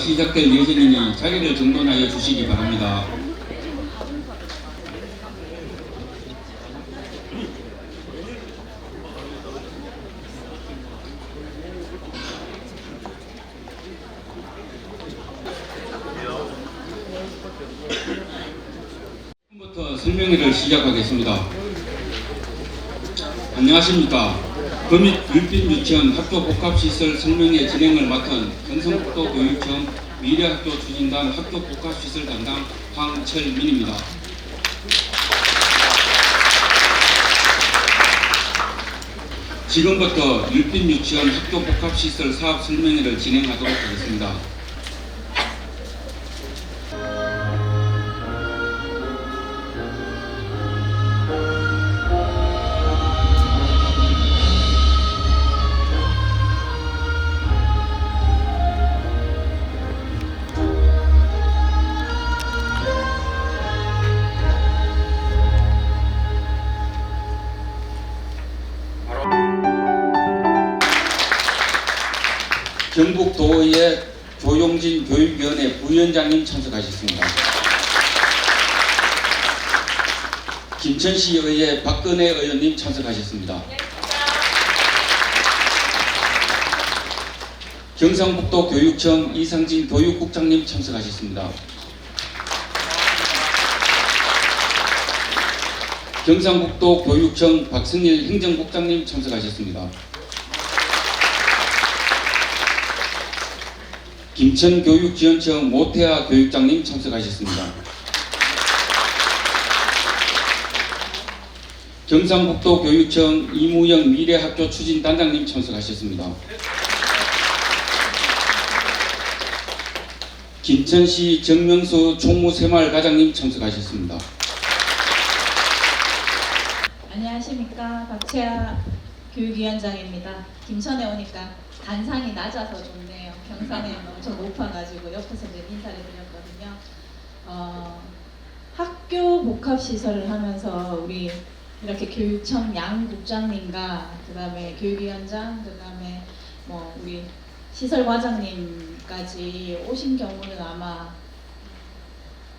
시작될 예정이니 자리를 정돈하여 주시기 바랍니다. 지금부터 설명회를 시작하겠습니다. 안녕하십니까. 금익 율빈 유치원 학교 복합시설 설명회 진행을 맡은 경상북도 교육청 미래학교 추진단 학교 복합시설 담당 황철민입니다. 지금부터 율빈 유치원 학교 복합시설 사업 설명회를 진행하도록 하겠습니다. 경북도의회 조용진 교육위원회 부위원장님 참석하셨습니다. 김천시의회 박근혜 의원님 참석하셨습니다. 경상북도 교육청 이상진 교육국장님 참석하셨습니다. 경상북도 교육청 박승일 행정국장님 참석하셨습니다. 김천교육지원청 모태아 교육장님 참석하셨습니다. 경상북도 교육청 이무영 미래학교 추진단장님 참석하셨습니다. 김천시 정명수 총무새마을과장님 참석하셨습니다. 안녕하십니까. 박채아 교육위원장입니다. 김천에 오니까 단상이 낮아서 좋네요. 경산에 엄청 높아가지고 옆에서 이제 인사를 드렸거든요. 학교 복합시설을 하면서 우리 이렇게 교육청 양 국장님과 그 다음에 교육위원장, 그 다음에 뭐 우리 시설과장님까지 오신 경우는 아마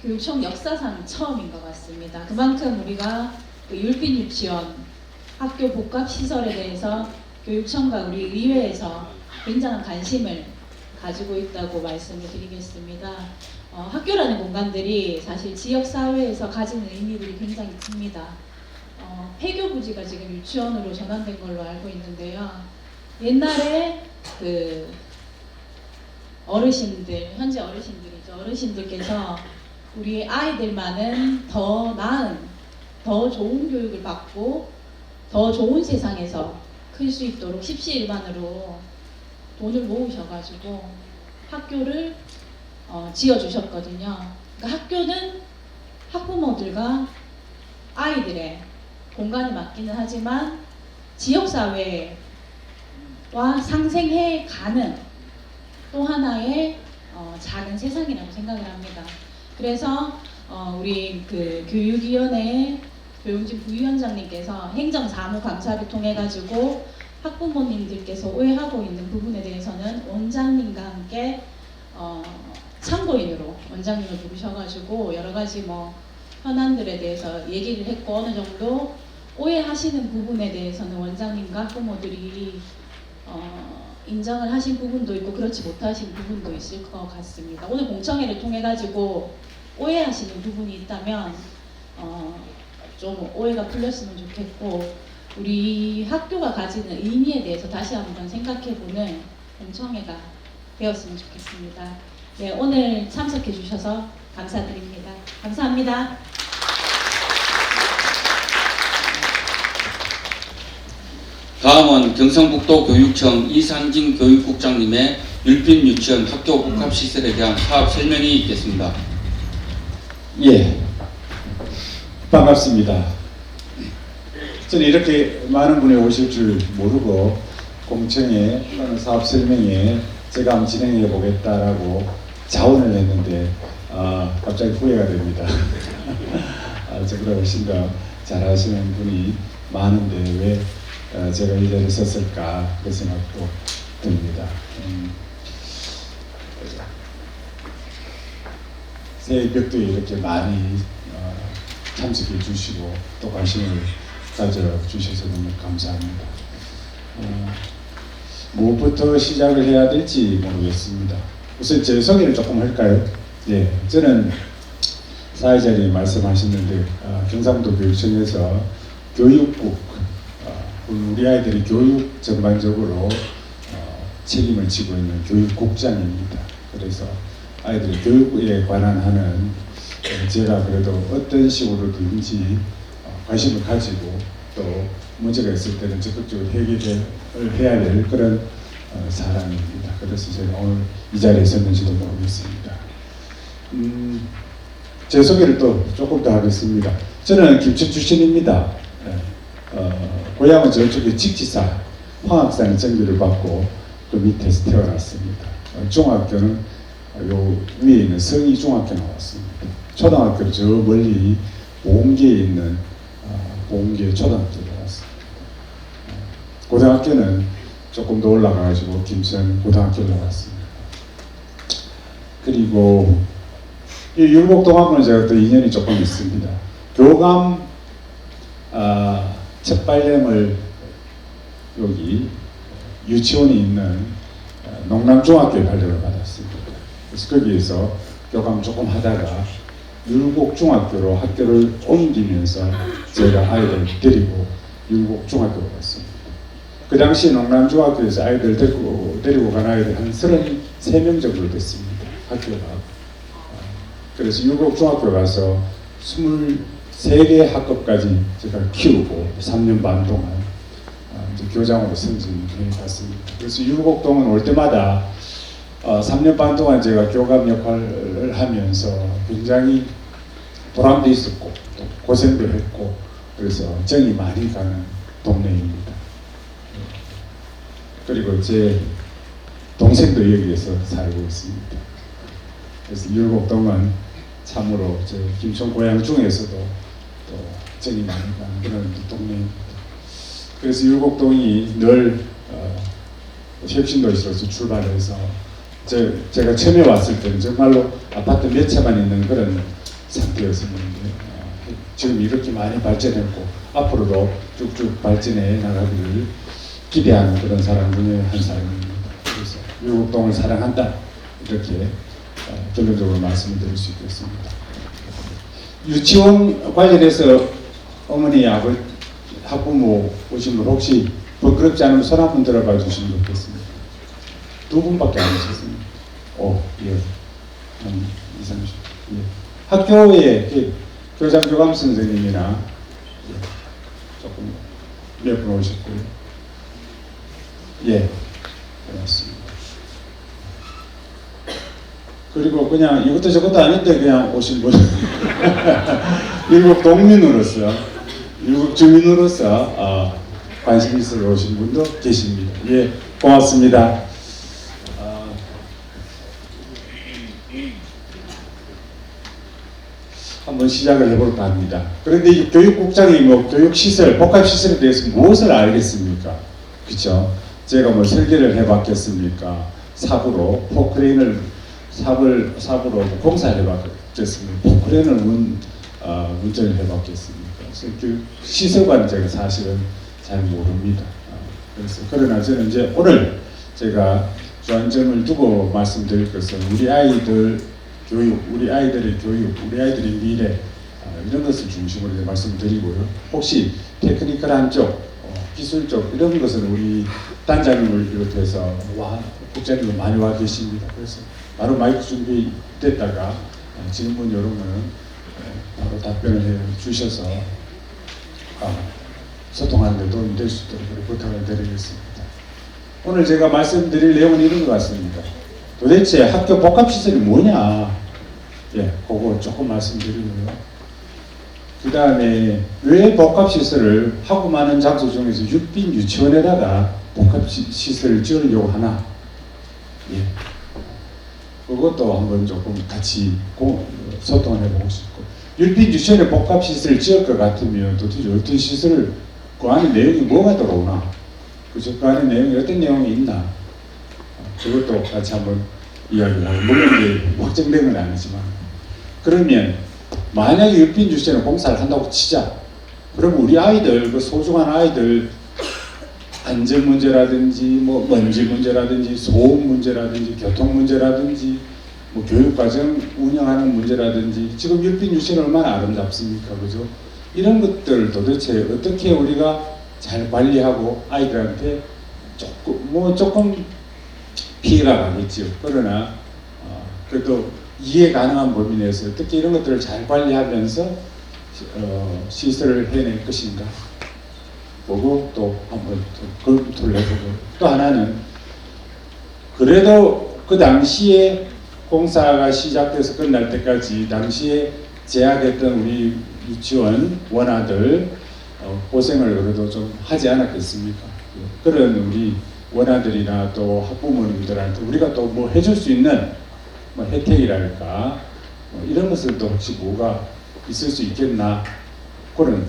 교육청 역사상 처음인 것 같습니다. 그만큼 우리가 그 율빈 유치원 학교 복합시설에 대해서 교육청과 우리 의회에서 굉장한 관심을 가지고 있다고 말씀을 드리겠습니다. 학교라는 공간들이 사실 지역사회에서 가지는 의미들이 굉장히 큽니다. 폐교부지가 지금 유치원으로 전환된 걸로 알고 있는데요. 옛날에 그 어르신들, 현재 어르신들이죠. 어르신들께서 우리 아이들만은 더 나은, 더 좋은 교육을 받고 더 좋은 세상에서 클 수 있도록 십시일반으로 돈을 모으셔가지고 학교를 지어주셨거든요. 그러니까 학교는 학부모들과 아이들의 공간이 맞기는 하지만 지역사회와 상생해 가는 또 하나의 작은 세상이라고 생각을 합니다. 그래서 우리 그 교육위원회 조용진 부위원장님께서 행정사무감사를 통해 가지고 학부모님들께서 오해하고 있는 부분에 대해서는 원장님과 함께 참고인으로 원장님을 부르셔가지고 여러 가지 뭐 현안들에 대해서 얘기를 했고 어느 정도 오해하시는 부분에 대해서는 원장님과 학부모들이 인정을 하신 부분도 있고 그렇지 못하신 부분도 있을 것 같습니다. 오늘 공청회를 통해 가지고 오해하시는 부분이 있다면 좀 오해가 풀렸으면 좋겠고 우리 학교가 가지는 의미에 대해서 다시 한번 생각해보는 공청회가 되었으면 좋겠습니다. 네, 오늘 참석해 주셔서 감사드립니다. 감사합니다. 다음은 경상북도 교육청 이상진 교육국장님의 율빈 유치원 학교 복합시설에 대한 사업 설명이 있겠습니다. 예, 반갑습니다. 저는 이렇게 많은 분이 오실 줄 모르고 공청회 또는 사업 설명회 제가 한번 진행해 보겠다라고 자원을 했는데 갑자기 후회가 됩니다. 저보다 훨씬 더 잘하시는 분이 많은데 왜 제가 이 자리에 섰을까 그런 생각도 듭니다. 새벽도에 이렇게 많이 참석해 주시고 또 관심을 가져주셔서 너무 감사합니다. 무엇부터 시작을 해야 될지 모르겠습니다. 우선 제 소개를 조금 할까요? 예, 저는 사회자님이 말씀하셨는데 경상도 교육청에서 교육국, 우리 아이들이 교육 전반적으로 책임을 지고 있는 교육국장입니다. 그래서 아이들의 교육에 관한 하는 제가 그래도 어떤 식으로든지 관심을 가지고 또 문제가 있을 때는 적극적으로 해결을 해야 될 그런 사람입니다. 그래서 제가 오늘 이 자리에 섰는지도 모르겠습니다. 제 소개를 또 조금 더 하겠습니다. 저는 김천 출신입니다. 고향은 저쪽에 직지사 황학산에 전교를 받고 그 밑에서 태어났습니다. 중학교는 요 위에 있는 성희중학교 나왔습니다. 초등학교는 저 멀리 보험계에 있는 보험계 초등학교에 나왔습니다. 고등학교는 조금 더 올라가가지고 김천 고등학교에 나왔습니다. 그리고 이 율곡동학원은 제가 또 인연이 조금 있습니다. 교감 첫 발령을 여기 유치원이 있는 농남중학교에 발령을 받았습니다. 그래서 거기에서 교감 조금 하다가 율곡중학교로 학교를 옮기면서 제가 아이들 데리고 율곡중학교로 갔습니다. 그 당시 농남중학교에서 아이들 데리고 간 아이들 한 33명 정도 됐습니다. 학교가. 그래서 율곡중학교 가서 23개 학급까지 제가 키우고 3년 반 동안 이제 교장으로 승진해 갔습니다. 그래서 율곡동은 올 때마다 3년 반 동안 제가 교감 역할을 하면서 굉장히 보람도 있었고 또 고생도 했고 그래서 정이 많이 가는 동네입니다. 그리고 제 동생도 여기에서 살고 있습니다. 그래서 율곡동은 참으로 제 김천 고향 중에서도 또 정이 많이 가는 그런 동네입니다. 그래서 율곡동이 늘 혁신도시로서 출발해서 제가 처음에 왔을 때는 정말로 아파트 몇 채만 있는 그런 상태였었는데 지금 이렇게 많이 발전했고 앞으로도 쭉쭉 발전해 나가기를 기대하는 그런 사람 중에 한 사람입니다. 그래서 율곡동을 사랑한다 이렇게 결론적으로 말씀을 드릴 수 있겠습니다. 유치원 관련해서 어머니 아버지 학부모 오신 분 혹시 부끄럽지 않으면 손 한번 들어봐 주시면 좋겠습니다. 두 분밖에 안 오셨습니다. 예. 한 2, 30. 예. 학교에 교장 교감 선생님이나 조금 몇 분 오셨고요. 예. 고맙습니다. 그리고 그냥 이것도 저것도 아닌데 그냥 오신 분 율곡 동민으로서 율곡 주민으로서 관심 있어 오신 분도 계십니다. 예, 고맙습니다. 한번 시작을 해볼까 합니다. 그런데 이 교육국장이 뭐 교육시설, 복합시설에 대해서 무엇을 알겠습니까? 그렇죠? 제가 뭐 설계를 해봤겠습니까? 삽으로 포크레인을 삽으로 공사를 해봤겠습니까? 포크레인을 운전을 해봤겠습니까? 그래서 시설관은 제가 사실은 잘 모릅니다. 그래서 그러나 저는 이제 오늘 제가 주안점을 두고 말씀드릴 것은 우리 아이들 교육, 우리 아이들의 교육, 우리 아이들의 미래 이런 것을 중심으로 이제 말씀드리고요. 혹시 테크니컬한 쪽, 기술적 이런 것은 우리 단장님을 비롯해서 국장님도 많이 와 계십니다. 그래서 바로 마이크 준비됐다가 질문 이런 거는 바로 답변을 해 주셔서 소통하는 데 도움이 될 수 있도록 부탁을 드리겠습니다. 오늘 제가 말씀드릴 내용은 이런 것 같습니다. 도대체 학교 복합시설이 뭐냐? 예, 그거 조금 말씀드리고요. 그 다음에 왜 복합시설을 하고 많은 장소 중에서 육빈 유치원에다가 복합시설을 지으려고 하나? 예. 그것도 한번 조금 같이 소통을 해보고 싶고, 율빈 유치원에 복합시설을 지을 것 같으면 도대체 어떤 시설을, 그 안에 내용이 뭐가 들어오나? 그죠? 그 안에 내용이 어떤 내용이 있나? 그것도 같이 한번 이야기를 하고, 물론 이제 확정된 건 아니지만 그러면 만약에 율빈주체는 공사를 한다고 치자. 그럼 우리 아이들, 그 소중한 아이들 안전 문제라든지 뭐 먼지 문제라든지 소음 문제라든지 교통 문제라든지 뭐 교육과정 운영하는 문제라든지 지금 율빈유치는 얼마나 아름답습니까, 그죠? 이런 것들 도대체 어떻게 우리가 잘 관리하고 아이들한테 조금 피해가 가겠죠. 그러나 그래도 이해 가능한 범위 내에서 어떻게 이런 것들을 잘 관리하면서 시설을 해낼 것인가 보고 또 한번 검토를 해보고, 또 하나는 그래도 그 당시에 공사가 시작돼서 끝날 때까지 당시에 재학했던 우리 유치원 원아들 고생을 그래도 좀 하지 않았겠습니까? 그런 우리 원아들이나 또 학부모님들한테 우리가 또 뭐 해줄 수 있는 뭐 혜택이랄까 이런 것을 또 혹시 뭐가 있을 수 있겠나, 그런.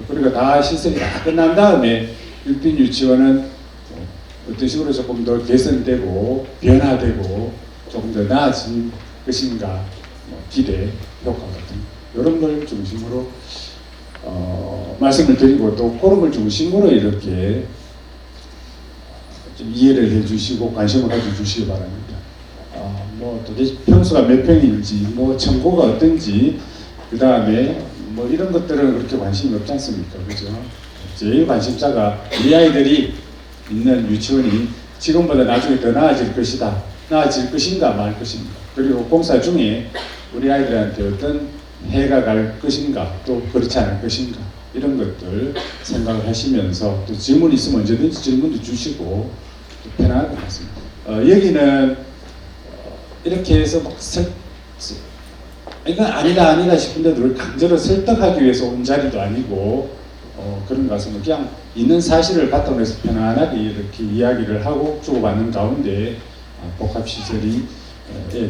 그러니까 다 시설이 다 끝난 다음에 율빈 유치원은 어떤 식으로 조금 더 개선되고 변화되고 조금 더 나아진 것인가, 기대, 효과 같은 이런 걸 중심으로 말씀을 드리고, 또 그런 걸 중심으로 이렇게 좀 이해를 해주시고 관심을 가져주시기 바랍니다. 뭐 도대체 평수가 몇 평인지, 뭐 청고가 어떤지, 그 다음에 뭐 이런 것들은 그렇게 관심이 없지 않습니까, 그죠? 제일 관심사가 우리 아이들이 있는 유치원이 지금보다 나중에 더 나아질 것이다, 나아질 것인가 말 것인가, 그리고 공사 중에 우리 아이들한테 어떤 해가 갈 것인가, 또 그렇지 않을 것인가, 이런 것들 생각을 하시면서 또 질문 있으면 언제든지 질문도 주시고 편안할 것 같습니다. 여기는 이렇게 해서 막 이건 아니다 싶은데 늘 강제로 설득하기 위해서 온 자리도 아니고 그런 것 같습니다. 그냥 있는 사실을 바탕으로 해서 편안하게 이렇게 이야기를 하고 주고받는 가운데 복합시설에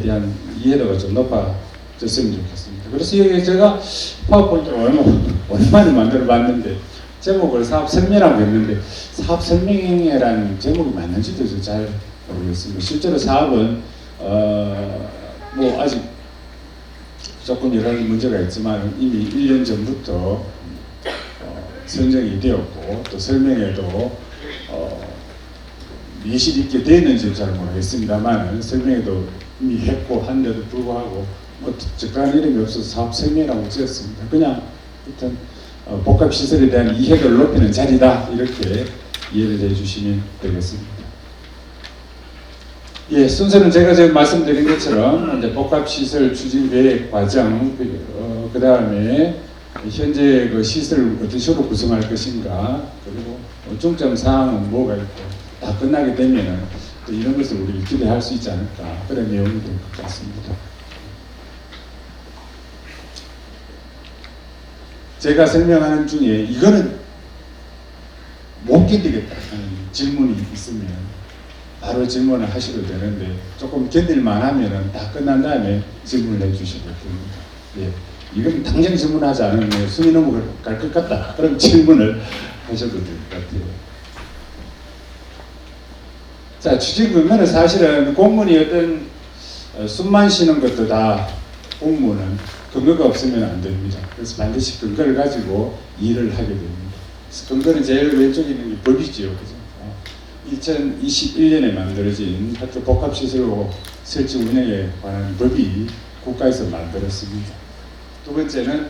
대한 이해도가 좀 높아졌으면 좋겠습니다. 그래서 여기 제가 파워포인트를 오랜만에 만들어 봤는데 제목을 사업 설명이라고 했는데 사업 설명회라는 제목이 맞는지도 잘 모르겠습니다. 실제로 사업은 뭐 아직 조금 여러 가지 문제가 있지만 이미 1년 전부터 선정이 되었고, 또 설명회도 미실 있게 되는지 잘 모르겠습니다만 설명회도 이미 했고 한데도 불구하고 뭐 특별한 이름이 없어서 사업 설명회라고 지었습니다. 그냥 일단 복합시설에 대한 이해를 높이는 자리다, 이렇게 이해를 해주시면 되겠습니다. 예, 순서는 제가 지금 말씀드린 것처럼 이제 복합시설 추진 계획 과정, 그 다음에 현재 그 시설을 어떤 식으로 구성할 것인가, 그리고 중점 사항은 뭐가 있고, 다 끝나게 되면은 또 이런 것을 우리가 기대할 수 있지 않을까, 그런 내용이 될 것 같습니다. 제가 설명하는 중에 이거는 못 견디겠다 하는 질문이 있으면 바로 질문을 하셔도 되는데, 조금 견딜만 하면은 다 끝난 다음에 질문을 해주셔도 됩니다. 예. 이건 당장 질문하지 않으면 숨이 넘어갈 것 같다, 그럼 질문을 하셔도 될 것 같아요. 자, 추진 근거는 사실은 공문이 어떤 숨만 쉬는 것도 다 공문은 근거가 없으면 안 됩니다. 그래서 반드시 근거를 가지고 일을 하게 됩니다. 그래서 근거는 제일 왼쪽에 있는 게 법이지요, 그죠? 2021년에 만들어진 학교 복합시설로 설치 운영에 관한 법이 국가에서 만들었습니다. 두 번째는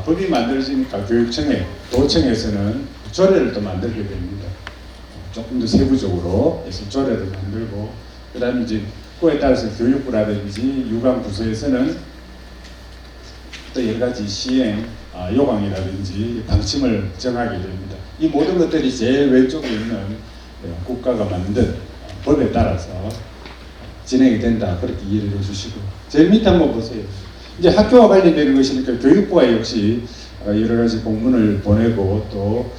법이 만들어지니까 교육청에, 도청에서는 조례를 또 만들게 됩니다. 조금 더 세부적으로 해서 조례를 만들고, 그 다음에 이제 그에 따라서 교육부라든지 유관부서에서는 또 여러 가지 시행 요강이라든지 방침을 정하게 됩니다. 이 모든 것들이 제일 왼쪽에 있는 국가가 만든 법에 따라서 진행이 된다, 그렇게 이해를 해주시고, 제일 밑에 한번 보세요. 이제 학교와 관련되는 것이니까 교육부가 역시 여러 가지 공문을 보내고 또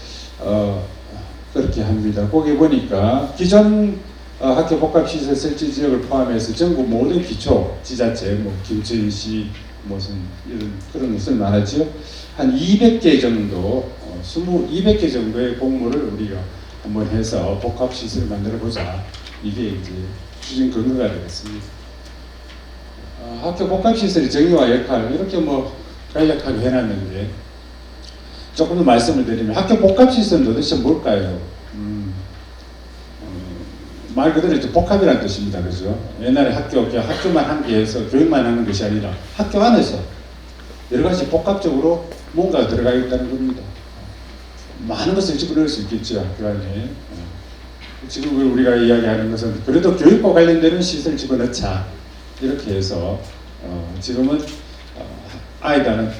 그렇게 합니다. 거기 보니까 기존 학교 복합시설 설치 지역을 포함해서 전국 모든 기초 지자체, 뭐 김천시 무슨 이런 그런 것을 말하죠. 한 200개 정도, 200개 정도의 공모를 우리가 한번 해서 복합시설을 만들어 보자. 이게 이제 추진 근거가 되겠습니다. 학교 복합시설의 정의와 역할 이렇게 뭐 간략하게 해놨는데 조금 더 말씀을 드리면 학교 복합시설은 도대체 뭘까요? 말 그대로 이제 복합이라는 뜻입니다. 그죠? 옛날에 학교만 한 개 해서 교육만 하는 것이 아니라 학교 안에서 여러 가지 복합적으로 뭔가 들어가 있다는 겁니다. 많은 것을 집어넣을 수 있겠죠. 학교 안에. 지금 우리가 이야기하는 것은 그래도 교육과 관련되는 시설 집어넣자. 이렇게 해서 지금은 아이들은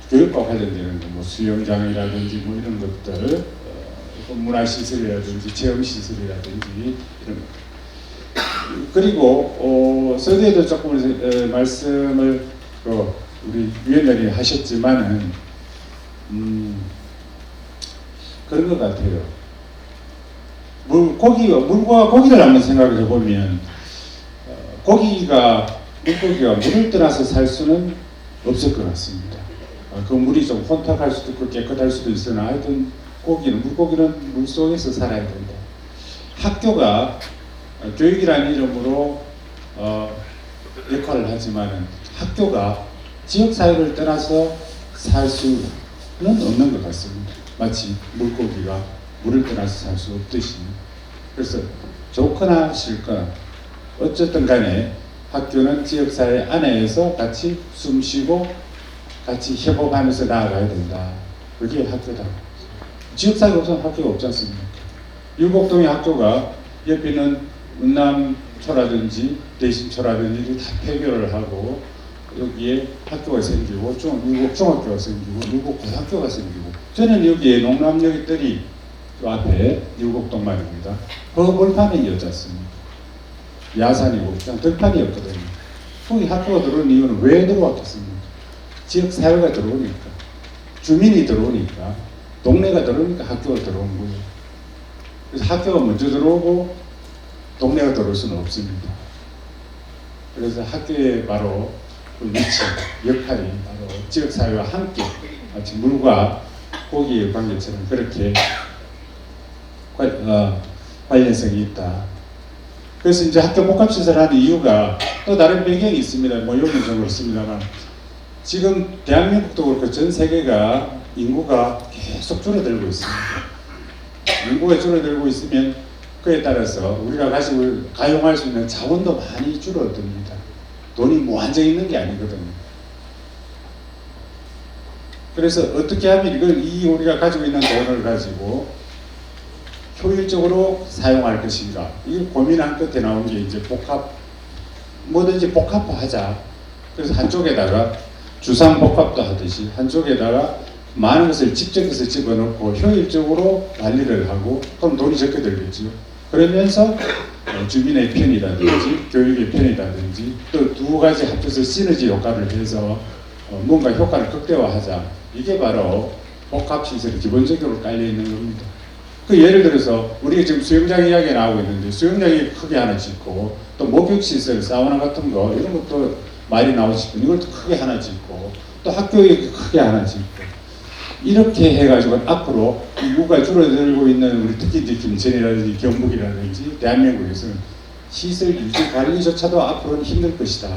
교육과 관련되는 뭐 수영장이라든지 뭐 이런 것들 문화시설이라든지 체험시설이라든지 이런 것. 그리고 서두에도 조금 말씀을 우리 위원장이 하셨지만은 그런 것 같아요. 물과 고기를 한번 생각을 해보면 물고기가 물을 떠나서 살 수는 없을 것 같습니다. 그 물이 좀 혼탁할 수도 있고 깨끗할 수도 있으나 하여튼 물고기는 물 속에서 살아야 된다. 학교가 교육이라는 이름으로 역할을 하지만은 학교가 지역사회를 떠나서 살 수는 없는 것 같습니다. 마치 물고기가 물을 떠나서 살 수 없듯이. 그래서 좋거나 싫거나 어쨌든 간에 학교는 지역사회 안에서 같이 숨쉬고 같이 협업하면서 나아가야 된다. 그게 학교다. 지역사회가 없으면 학교가 없지 않습니까? 율곡동의 학교가 옆에 있는 은남초라든지 대신초라든지 다 폐교를 하고 여기에 학교가 생기고 율곡중학교가 생기고 율곡고등학교가 생기고 저는 여기에 농남여객들이 그 앞에 율곡동만입니다. 벌판이었지 않습니까? 야산이고 그냥 들판이었거든요. 거기 학교가 들어온 이유는 왜 들어왔겠습니까? 지역사회가 들어오니까 주민이 들어오니까 동네가 들어오니까 학교가 들어온 거예요. 그래서 학교가 먼저 들어오고 동네가 들어올 수는 없습니다. 그래서 학교의 바로 그 위치, 역할이 바로 지역사회와 함께 마치 물과 고기의 관계처럼 그렇게 관련성이 있다. 그래서 이제 학교 복합시설 하는 이유가 또 다른 배경이 있습니다. 뭐 여기는 좀 그렇습니다만 지금 대한민국도 그렇고 전 세계가 인구가 계속 줄어들고 있습니다. 인구가 줄어들고 있으면 그에 따라서 우리가 가지고 가용할 수 있는 자원도 많이 줄어듭니다. 돈이 무한정 있는 게 아니거든요. 그래서 어떻게 하면 우리가 가지고 있는 돈을 가지고 효율적으로 사용할 것인가. 이 고민한 끝에 나온 게 이제 뭐든지 복합화하자. 그래서 한쪽에다가 주상복합도 하듯이 한쪽에다가 많은 것을 집중해서 집어넣고 효율적으로 관리를 하고 그럼 돈이 적게 들겠죠. 그러면서 주민의 편이라든지 교육의 편이라든지 또 두 가지 합쳐서 시너지 효과를 해서 뭔가 효과를 극대화하자. 이게 바로 복합시설이 기본적으로 깔려있는 겁니다. 그 예를 들어서 우리가 지금 수영장 이야기가 나오고 있는데 수영장이 크게 하나 짓고 또 목욕시설, 사우나 같은 거 이런 것도 말이 나오시고 이걸 또 크게 하나 짓고 또 학교에 크게 하나 짓고 이렇게 해가지고 앞으로 인구가 줄어들고 있는 우리 특히 이제 김천이라든지 경북이라든지 대한민국에서는 시설 유지 관리조차도 앞으로는 힘들 것이다.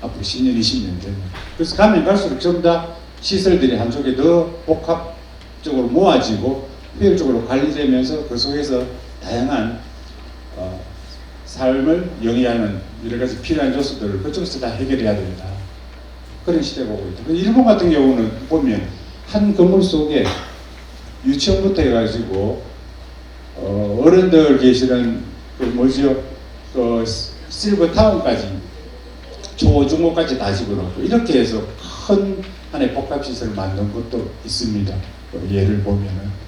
앞으로 10년, 20년 되면. 그래서 가면 갈수록 전부 다 시설들이 한쪽에 더 복합적으로 모아지고 효율적으로 관리되면서 그 속에서 다양한 삶을 영위하는 여러 가지 필요한 요소들을 그쪽에서 다 해결해야 된다. 그런 시대가 오고 있다. 일본 같은 경우는 보면 한 건물 속에 유치원부터 해가지고 어른들 계시는 실버타운까지 초중고까지 다 집어넣고 이렇게 해서 큰 하나의 복합시설을 만든 것도 있습니다. 예를 보면은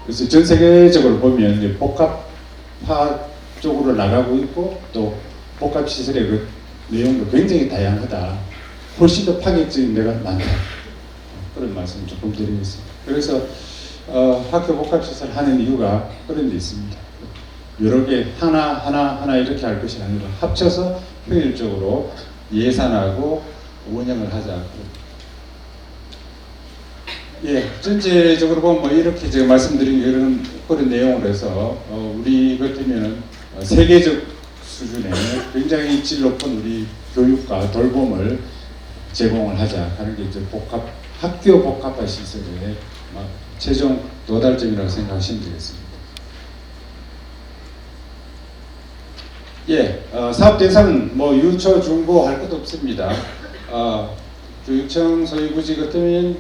그래서 전 세계적으로 보면 이제 복합화 쪽으로 나가고 있고 또 복합시설의 그 내용도 굉장히 다양하다. 훨씬 더 파격적인 데가 많다. 그런 말씀을 조금 드리겠습니다. 그래서 학교 복합시설 하는 이유가 그런 데 있습니다. 여러 개 하나 이렇게 할 것이 아니라 합쳐서 효율적으로 예산하고 운영을 하자. 예, 전체적으로 보면 뭐 이렇게 제가 말씀드린 그런 내용을 해서 우리 같으면 세계적 수준의 굉장히 질 높은 우리 교육과 돌봄을 제공을 하자 하는 게 이제 학교 복합화 시설의 최종 도달점이라고 생각하시면 되겠습니다. 예, 사업 대상은 뭐 유초, 중고 할 것도 없습니다. 교육청 소유부지 같으면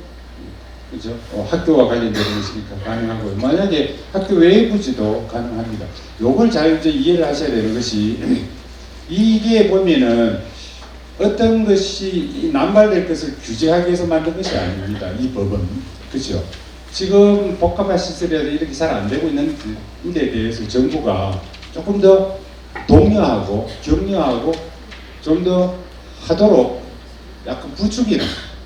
그죠? 학교와 관련된 것이니까 가능하고요. 만약에 학교 외의 부지도 가능합니다. 요걸 잘 이제 이해를 하셔야 되는 것이 이게 보면은 어떤 것이 남발될 것을 규제하기 위해서 만든 것이 아닙니다. 이 법은. 그죠? 지금 복합화 시설이 이렇게 잘 안 되고 있는 일에 대해서 정부가 조금 더 독려하고 격려하고 좀 더 하도록 약간 부추기는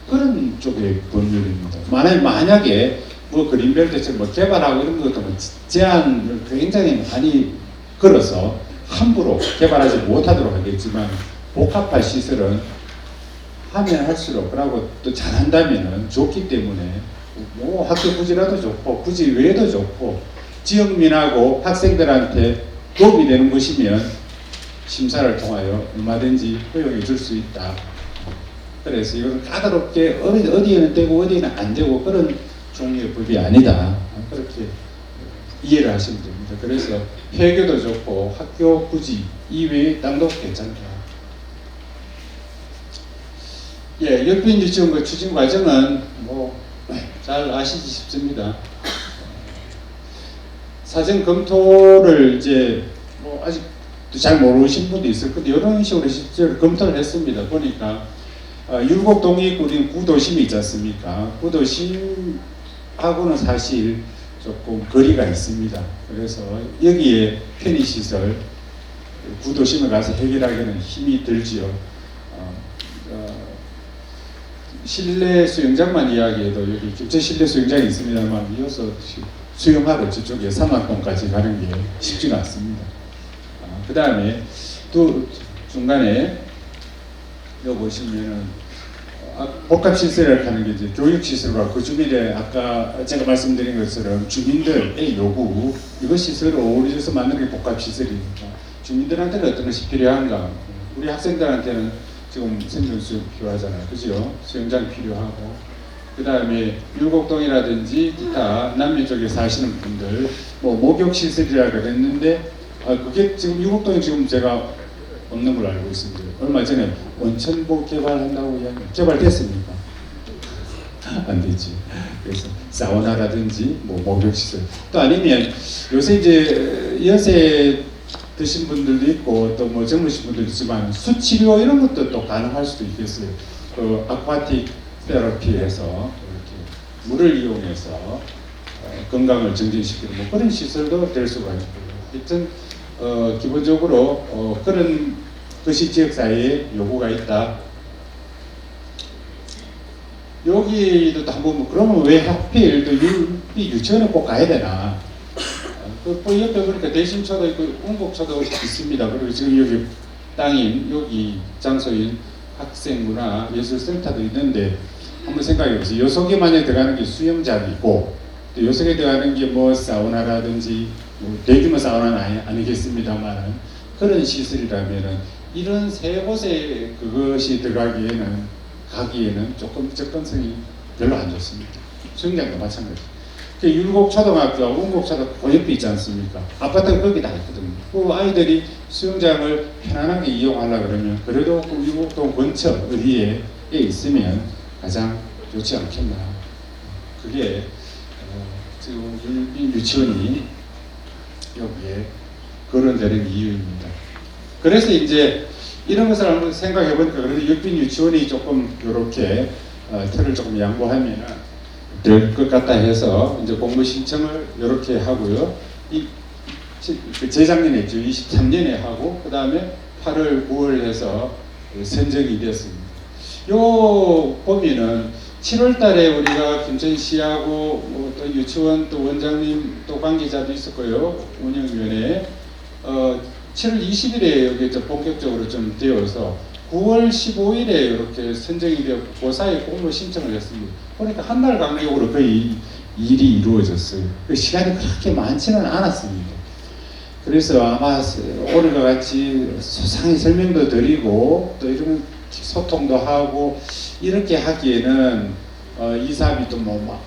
그런 쪽의 법률입니다. 만약에 뭐 그린벨트처럼 뭐 개발하고 이런 것도 뭐 제한을 굉장히 많이 걸어서 함부로 개발하지 못하도록 하겠지만 복합화 시설은 하면 할수록 그러고 또 잘한다면은 좋기 때문에 뭐 학교 부지라도 좋고 부지 외에도 좋고 지역민하고 학생들한테 도움이 되는 것이면 심사를 통하여 얼마든지 허용해 줄 수 있다. 그래서 이건 까다롭게 어디에는 되고 어디에는 안 되고 그런 종류의 법이 아니다. 그렇게 이해를 하시면 됩니다. 그래서 폐교도 좋고 학교 부지 이외의 땅도 괜찮다. 예, 옆빈 유치원 추진 과정은 뭐 잘 아시지 싶습니다. 사전 검토를 이제 뭐 아직 잘 모르신 분도 있을 건데 이런 식으로 실제로 검토를 했습니다. 보니까 율곡동이 있고 우리는 구도심이 있지 않습니까? 구도심하고는 사실 조금 거리가 있습니다. 그래서 여기에 편의시설 구도심에 가서 해결하기는 힘이 들지요. 실내 수영장만 이야기해도 여기 국제 실내 수영장이 있습니다만 이어서 수영하러 저쪽에 삼안동까지 가는 게 쉽지가 않습니다. 그 다음에 또 중간에 여기 보시면은 복합시설이라고 하는 게 이제 교육시설과 그 주변에 아까 제가 말씀드린 것처럼 주민들의 요구 이것 시설을 어우러져서 만드는 게 복합시설입니다. 주민들한테는 어떤 것이 필요한가? 우리 학생들한테는 지금 생존수영 필요하잖아요. 그죠? 수영장 필요하고 그 다음에 율곡동이라든지 기타 남미 쪽에 사시는 분들 뭐 목욕시설이라고 했는데 그게 지금 율곡동에 지금 제가 없는 걸로 알고 있습니다. 얼마 전에 온천복 개발한다고 개발됐습니까? 안 되지. 그래서 사우나라든지 뭐 목욕시설 또 아니면 요새 이제 연세 드신 분들도 있고 또 뭐 젊으신 분들도 있지만 수치료 이런 것도 또 가능할 수도 있겠어요. 그 아쿠아틱 테라피에서 이렇게 물을 이용해서 건강을 증진시키는 뭐 그런 시설도 될 수가 있고요. 하여튼 기본적으로 그런 것이 지역사회에 요구가 있다. 여기도 한번 뭐 그러면 왜 하필 또 유치원에 꼭 가야 되나? 그 옆에 보니까 대신초도 있고 운곡초도 있습니다. 그리고 지금 여기 땅인 여기 장소인 학생문화예술센터도 있는데 한번 생각해 보세요. 요 속에 만약에 들어가는 게 수영장이고 또 요 속에 들어가는 게 뭐 사우나라든지 뭐 대규모 사우나는 아니겠습니다만 그런 시설이라면은 이런 세 곳에 그것이 들어가기에는 조금 접근성이 별로 안 좋습니다. 수영장도 마찬가지. 율곡초등학교, 운곡초등학교 그 옆에 있지 않습니까? 아파트가 거기 다 있거든요. 그 아이들이 수영장을 편안하게 이용하려고 그러면 그래도 그 율곡동 근처 어디에 있으면 가장 좋지 않겠나. 그게 지금 유치원이 여기에 거론되는 이유입니다. 그래서 이제 이런 것을 한번 생각해 보니까 그래도 율빈 유치원이 조금 이렇게 틀을 조금 양보하면 될 것 같다 해서 이제 공모 신청을 이렇게 하고요. 재작년에 했죠. 23년에 하고 그 다음에 8월 9월 해서 선정이 됐습니다. 요 보면은 7월달에 우리가 김천시하고 또 유치원 또 원장님 또 관계자도 있었고요. 운영위원회 7월 20일에 여기 본격적으로 좀 되어서 9월 15일에 이렇게 선정이 되어 그 사이에 공모 신청을 했습니다. 그러니까 한 달 간격으로 거의 일이 이루어졌어요. 그 시간이 그렇게 많지는 않았습니다. 그래서 아마 오늘과 같이 소상히 설명도 드리고 또 이런 소통도 하고 이렇게 하기에는 이 사업이 또 뭐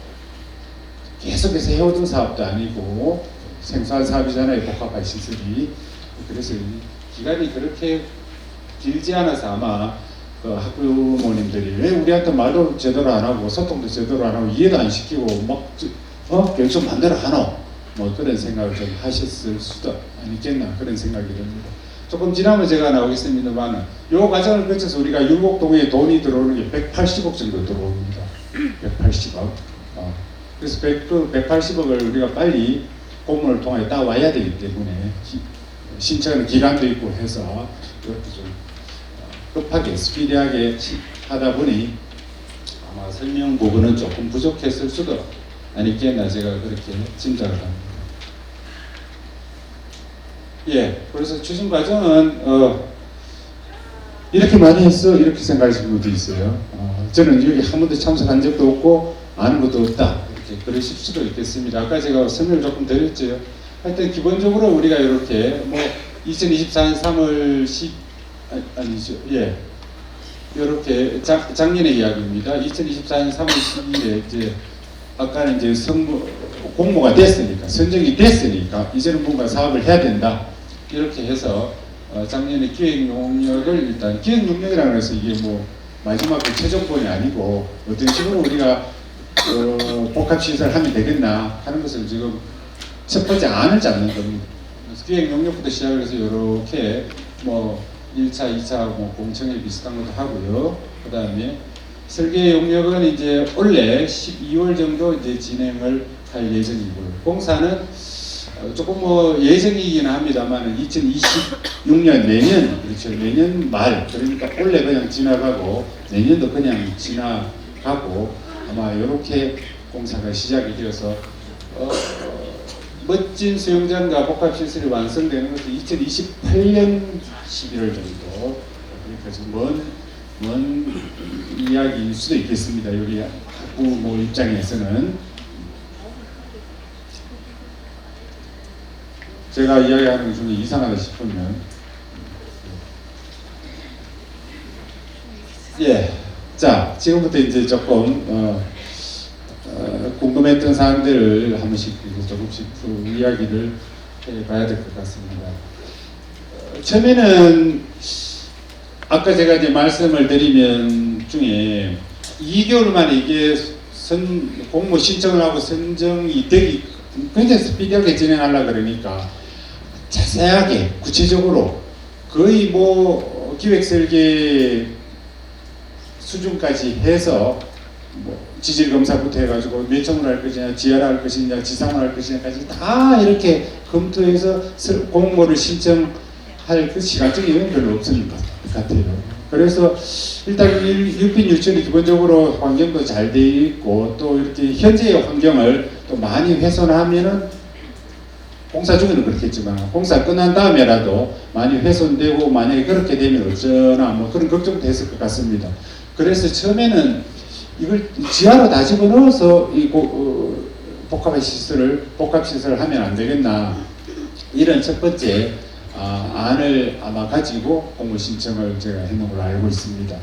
계속해서 해오던 사업도 아니고 생소한 사업이잖아요. 복합화 시설이. 그래서 기간이 그렇게 길지 않아서 아마 그 학부모님들이 왜 우리한테 말도 제대로 안 하고 소통도 제대로 안 하고 이해도 안 시키고 막 결정 반대로 하노 뭐 그런 생각을 좀 하셨을 수도 아니겠나 그런 생각이 듭니다. 조금 지나면 제가 나오겠습니다만 요 과정을 거쳐서 우리가 율곡동에 돈이 들어오는 게 180억 정도 들어옵니다. 180억. 그래서 180억을 우리가 빨리 공문을 통해 따와야 되기 때문에 신청하는 기간도 있고 해서 이렇게 좀 급하게 스피디하게 하다 보니 아마 설명 부분은 조금 부족했을 수도 아니겠나 제가 그렇게 짐작을 합니다. 예, 그래서 추진 과정은 이렇게 많이 했어 이렇게 생각하시는 분도 있어요. 저는 여기 한 번도 참석한 적도 없고 아는 것도 없다 이렇게 그러실 수도 있겠습니다. 아까 제가 설명을 조금 드렸죠. 하여튼 기본적으로 우리가 이렇게 뭐 2024년 3월 10 아니죠. 예. 이렇게 작년의 이야기입니다. 2024년 3월 12일에 이제 아까는 이제 공모가 됐으니까 선정이 됐으니까 이제는 뭔가 사업을 해야 된다. 이렇게 해서 작년에 기획 용역을 일단 기획 용역이라고 해서 이게 뭐 마지막 최종본이 아니고 어떤 식으로 우리가 복합시설 하면 되겠나 하는 것을 지금 첫 번째 안을 잡는 겁니다. 그래서 기획 용역부터 시작을 해서 이렇게 뭐 1차, 2차 뭐 공청회 비슷한 것도 하고요. 그 다음에 설계 용역은 이제 원래 12월 정도 이제 진행을 할 예정이고요. 공사는 조금 뭐 예정이긴 합니다만 2026년 내년 그렇죠. 내년 말 그러니까 원래 그냥 지나가고 내년도 그냥 지나가고 아마 이렇게 공사가 시작이 되어서 멋진 수영장과 복합시설이 완성되는 것도 2028년 11월 정도 그러니까 먼 이야기일 수도 있겠습니다. 여기 학부모 입장에서는 제가 이야기하는 것 중에 이상하다 싶으면 예, 자 지금부터 이제 조금 궁금했던 사항들을 한 번씩 조금씩 이야기를 해봐야 될 것 같습니다. 처음에는 아까 제가 이제 말씀을 드리면 중에 2개월 만에 이게 공모 신청을 하고 선정이 되기 굉장히 스피디하게 진행하려고 그러니까 자세하게 구체적으로 거의 뭐 기획 설계 수준까지 해서 뭐 지질 검사부터 해가지고 매청을 할 것이냐, 지하를 할 것이냐, 지상을 할 것이냐까지 다 이렇게 검토해서 공모를 신청할 그 시간적인 여유는 별로 없을 것 같아요. 그래서 일단 율빈 유치원이 기본적으로 환경도 잘 돼 있고 또 이렇게 현재의 환경을 또 많이 훼손하면은 공사 중에는 그렇겠지만 공사 끝난 다음에라도 많이 훼손되고 만약에 그렇게 되면 어쩌나 뭐 그런 걱정도 했을 것 같습니다. 그래서 처음에는 이걸 지하로 다 집어넣어서 이 복합시설을 하면 안 되겠나 이런 첫 번째 안을 아마 가지고 공모 신청을 제가 했는 걸로 알고 있습니다.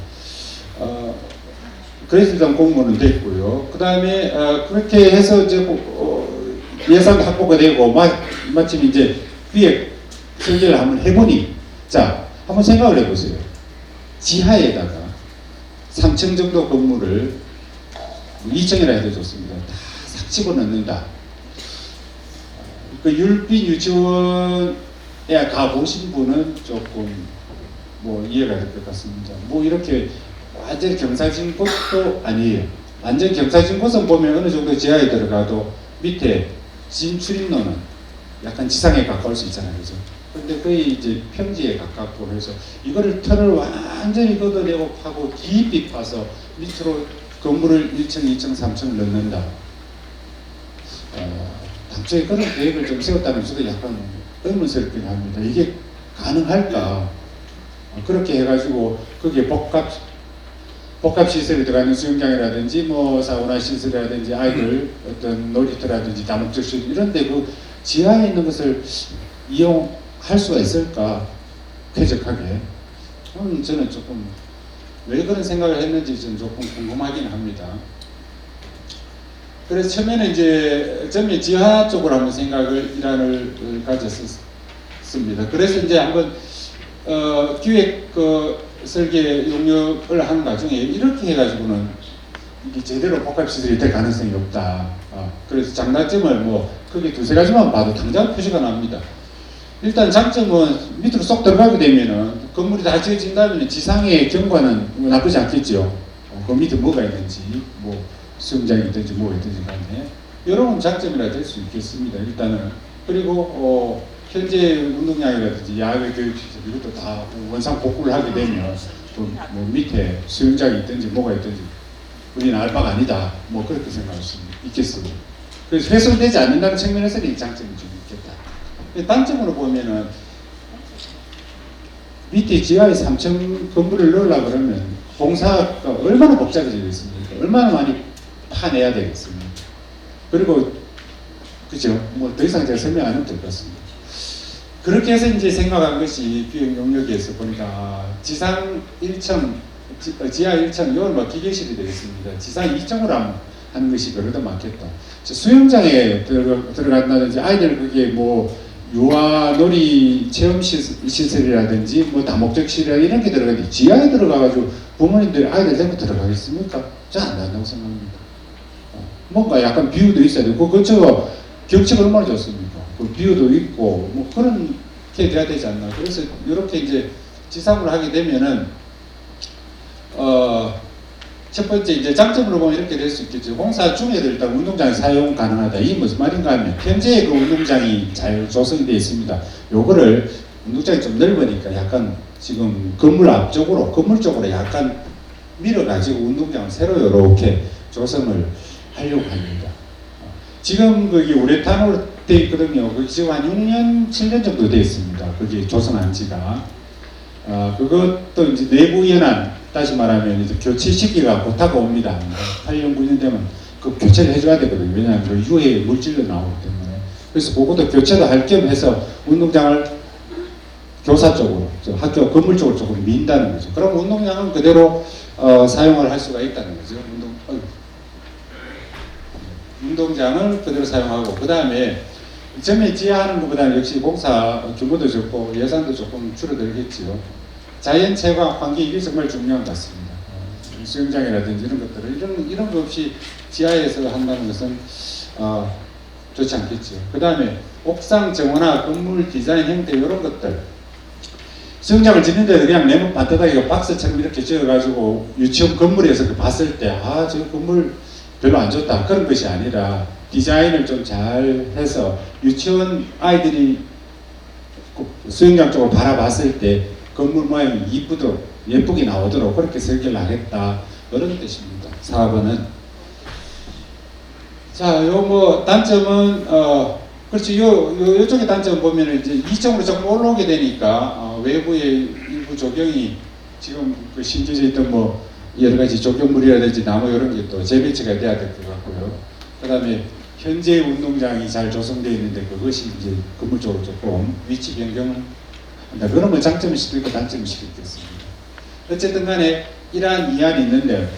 그래서 일단 공모는 됐고요. 그 다음에 그렇게 해서 이제 예산 확보가 되고 마침 이제 기획 설계를 한번 해보니 자 한번 생각을 해보세요. 지하에다가 3층 정도 건물을 2층이라 해도 좋습니다. 다 싹 집어넣는다. 그 율빈 유치원에 가보신 분은 조금 뭐 이해가 될 것 같습니다. 뭐 이렇게 완전 경사진 곳도 아니에요. 완전 경사진 곳은 보면 어느 정도 지하에 들어가도 밑에 진출입로는 약간 지상에 가까울 수 있잖아요. 그죠? 근데 거의 이제 평지에 가깝고 해서 이거를 턴을 완전히 걷어내고 파고 깊이 파서 밑으로 건물을 1층, 2층, 3층을 넣는다. 당초에 그런 계획을 좀 세웠다는 저도 약간 의문스럽긴 합니다. 이게 가능할까? 그렇게 해가지고 거기에 복합시설이 들어가는 수영장이라든지 뭐 사우나 시설이라든지 아이들 어떤 놀이터라든지 다목적 시설 이런데 그 지하에 있는 것을 이용할 수가 있을까? 쾌적하게. 저는 조금 왜 그런 생각을 했는지 좀 조금 궁금하긴 합니다. 그래서 처음에는 이제 전면 지하 쪽으로 한번 일환을 가졌습니다. 그래서 이제 한번 기획 설계 용역을 하는 과정에 이렇게 해가지고는 이게 제대로 복합시설이 될 가능성이 없다. 그래서 장단점을 뭐 크게 두세 가지만 봐도 당장 표시가 납니다. 일단 장점은 밑으로 쏙 들어가게 되면은 건물이 다 지어진다면 지상의 경관은 나쁘지 않겠죠. 그 밑에 뭐가 있는지, 뭐 수영장이 있든지 뭐가 있든지 간에 이런 장점이라 될 수 있겠습니다. 일단은. 그리고 현재 운동장이라든지 야외 교육시설 이것도 다 원상 복구를 하게 되면 뭐 밑에 수영장이 있든지 뭐가 있든지 우리는 알 바가 아니다. 뭐 그렇게 생각할 수 있겠습니다. 그래서 훼손되지 않는다는 측면에서는 이 장점이 좀 있겠다. 단점으로 보면은 밑에 지하에 3층 건물을 넣으려고 그러면 공사가 얼마나 복잡해지겠습니까? 얼마나 많이 파내야 되겠습니까? 그리고 그죠? 뭐 더 이상 제가 설명 안 해도 될 것 같습니다. 그렇게 해서 이제 생각한 것이 기획 용역에서 보니까 지상 1층, 지하 1층 이건 뭐 기계실이 되겠습니다. 지상 2층으로 하는 것이 그래도 많겠다. 수영장에 들어간다든지 아이들 그게 뭐 유아놀이 체험 시설이라든지 뭐 다목적실이라 이런 게 들어가는데 지하에 들어가가지고 부모님들이 아이들 데리고 들어가겠습니까? 잘 안 된다고 생각합니다. 뭔가 약간 비유도 있어야 되고 그 근처가 경치가 얼마나 좋습니까? 그 비유도 있고 뭐 그렇게 돼야 되지 않나. 그래서 이렇게 이제 지상으로 하게 되면은 첫 번째 이제 장점으로 보면 이렇게 될 수 있겠죠. 공사 중에도 일단 운동장이 사용 가능하다. 이게 무슨 말인가 하면 현재 그 운동장이 잘 조성이 되어 있습니다. 요거를 운동장이 좀 넓으니까 약간 지금 건물 앞쪽으로 건물 쪽으로 약간 밀어가지고 운동장을 새로 이렇게 조성을 하려고 합니다. 지금 거기 우레탄으로 되어 있거든요. 그게 지금 한 6년, 7년 정도 되어 있습니다. 거기 조성한 지가. 그것도 이제 내부 연한 다시 말하면 이제 교체 시기가 곧 다가옵니다. 8년, 9년 되면 그 교체를 해줘야 되거든요. 왜냐하면 그 이후에 물질도 나오기 때문에. 그래서 그것도 교체도 할 겸 해서 운동장을 교사 쪽으로, 학교 건물 쪽으로 조금 민다는 거죠. 그럼 운동장은 그대로 사용을 할 수가 있다는 거죠. 운동장을 그대로 사용하고, 그 다음에 전면 지하하는 것보다는 역시 공사 규모도 적고 예산도 조금 줄어들겠지요. 자연 채광 환기 이게 정말 중요한 것 같습니다. 수영장이라든지 이런 것들을 이런 거 없이 지하에서 한다는 것은 좋지 않겠죠. 그 다음에 옥상 정원화 건물 디자인 형태 이런 것들 수영장을 짓는데 그냥 네모 반듯하게 박스처럼 이렇게 지어가지고 유치원 건물에서 봤을 때 저 건물 별로 안 좋다 그런 것이 아니라 디자인을 좀 잘 해서 유치원 아이들이 수영장 쪽으로 바라봤을 때 건물 모양이 예쁘게 나오도록 그렇게 설계를 하겠다 그런 뜻입니다. 4번은 자, 요 뭐 단점은 그렇지 요쪽의 단점 보면은 이제 2층으로 조금 올라오게 되니까 외부의 일부 조경이 지금 그 심겨져 있던 뭐 여러 가지 조경물이라든지 나무 이런 게 또 재배치가 돼야 될 것 같고요. 그다음에 현재 운동장이 잘 조성되어 있는데 그것이 이제 건물 쪽으로 조금 위치 변경을 한다. 그러면 장점일 수도 있고 단점일 수도 있겠습니다. 어쨌든 간에 이러한 이안이 있는데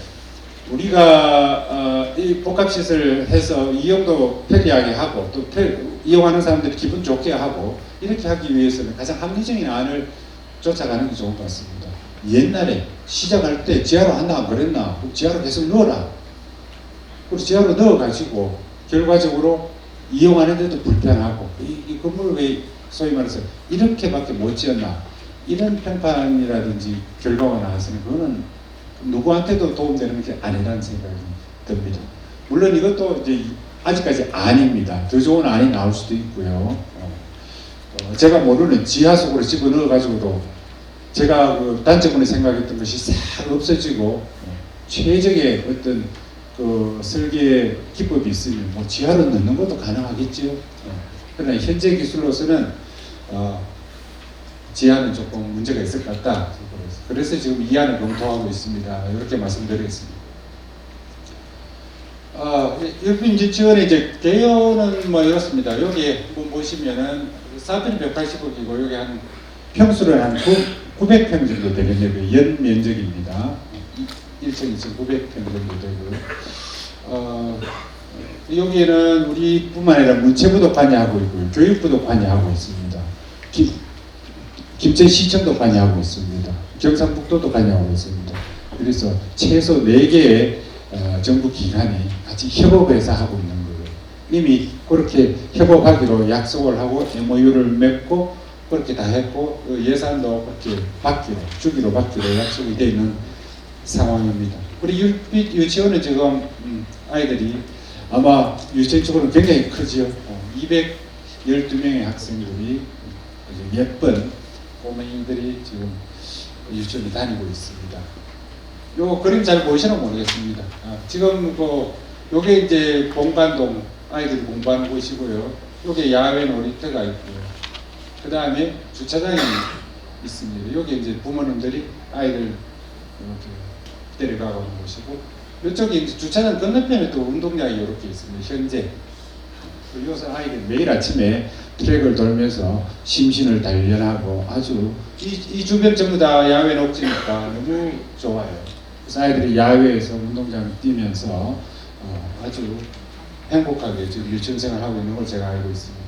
우리가 이 복합시설 해서 이용도 편리하게 하고 또 이용하는 사람들이 기분 좋게 하고 이렇게 하기 위해서는 가장 합리적인 안을 쫓아가는 게 좋은 것 같습니다. 옛날에 시작할 때 지하로 한다 그랬나? 지하로 계속 넣어라. 그리고 지하로 넣어가지고 결과적으로 이용하는데도 불편하고 이 건물을 왜 소위 말해서 이렇게밖에 못 지었나? 이런 평판이라든지 결과가 나왔으면 그거는 누구한테도 도움되는 게 아니라는 생각이 듭니다. 물론 이것도 이제 아직까지 아닙니다. 더 좋은 안이 나올 수도 있고요. 제가 모르는 지하 속으로 집어넣어 가지고도 제가 그 단점으로 생각했던 것이 싹 없어지고 최적의 어떤 그 설계 기법이 있으면 뭐 지하로 넣는 것도 가능하겠지요. 그러나 현재 기술로서는 지하는 조금 문제가 있을 것 같다. 그래서 지금 이 안을 검토하고 있습니다. 이렇게 말씀드리겠습니다. 일품 지원의 이제 개요는 뭐 이렇습니다. 여기 보시면은 4편이 180억이고 여기 한 평수를 한 900평 정도 되겠네요. 그 연 면적입니다. 1층, 2층 900평 정도 되고요. 여기에는 우리뿐만 아니라 문체부도 관여하고 있고요. 교육부도 관여하고 있습니다. 김천시청도 관여하고 있습니다. 경상북도도 관여하고 있습니다. 그래서 최소 4개의 정부 기관이 같이 협업해서 하고 있는 거예요. 이미 그렇게 협업하기로 약속을 하고 MOU를 맺고 그렇게 다 했고 예산도 그렇게 주기로 받기로 약속이 되어 있는 상황입니다. 우리 유치원은 지금 아이들이 아마 유치원 쪽으로는 굉장히 크지요. 212명의 학생들이 예쁜 꼬맹이들이 지금 유치원에 다니고 있습니다. 요 그림 잘 보이시나 모르겠습니다. 지금 요게 이제 본관동 아이들이 공부하는 곳이고요. 요게 야외 놀이터가 있고요. 그 다음에 주차장이 있습니다. 여기 이제 부모님들이 아이들 이렇게 데려가고 하는 곳이고, 이쪽에 이제 주차장 건너편에 또 운동장이 이렇게 있습니다. 현재. 여기서 아이들 매일 아침에 트랙을 돌면서 심신을 단련하고 아주 이 주변 전부 다 야외 녹지니까 너무 좋아요. 그래서 아이들이 야외에서 운동장 뛰면서 아주 행복하게 지금 유치원 생활하고 있는 걸 제가 알고 있습니다.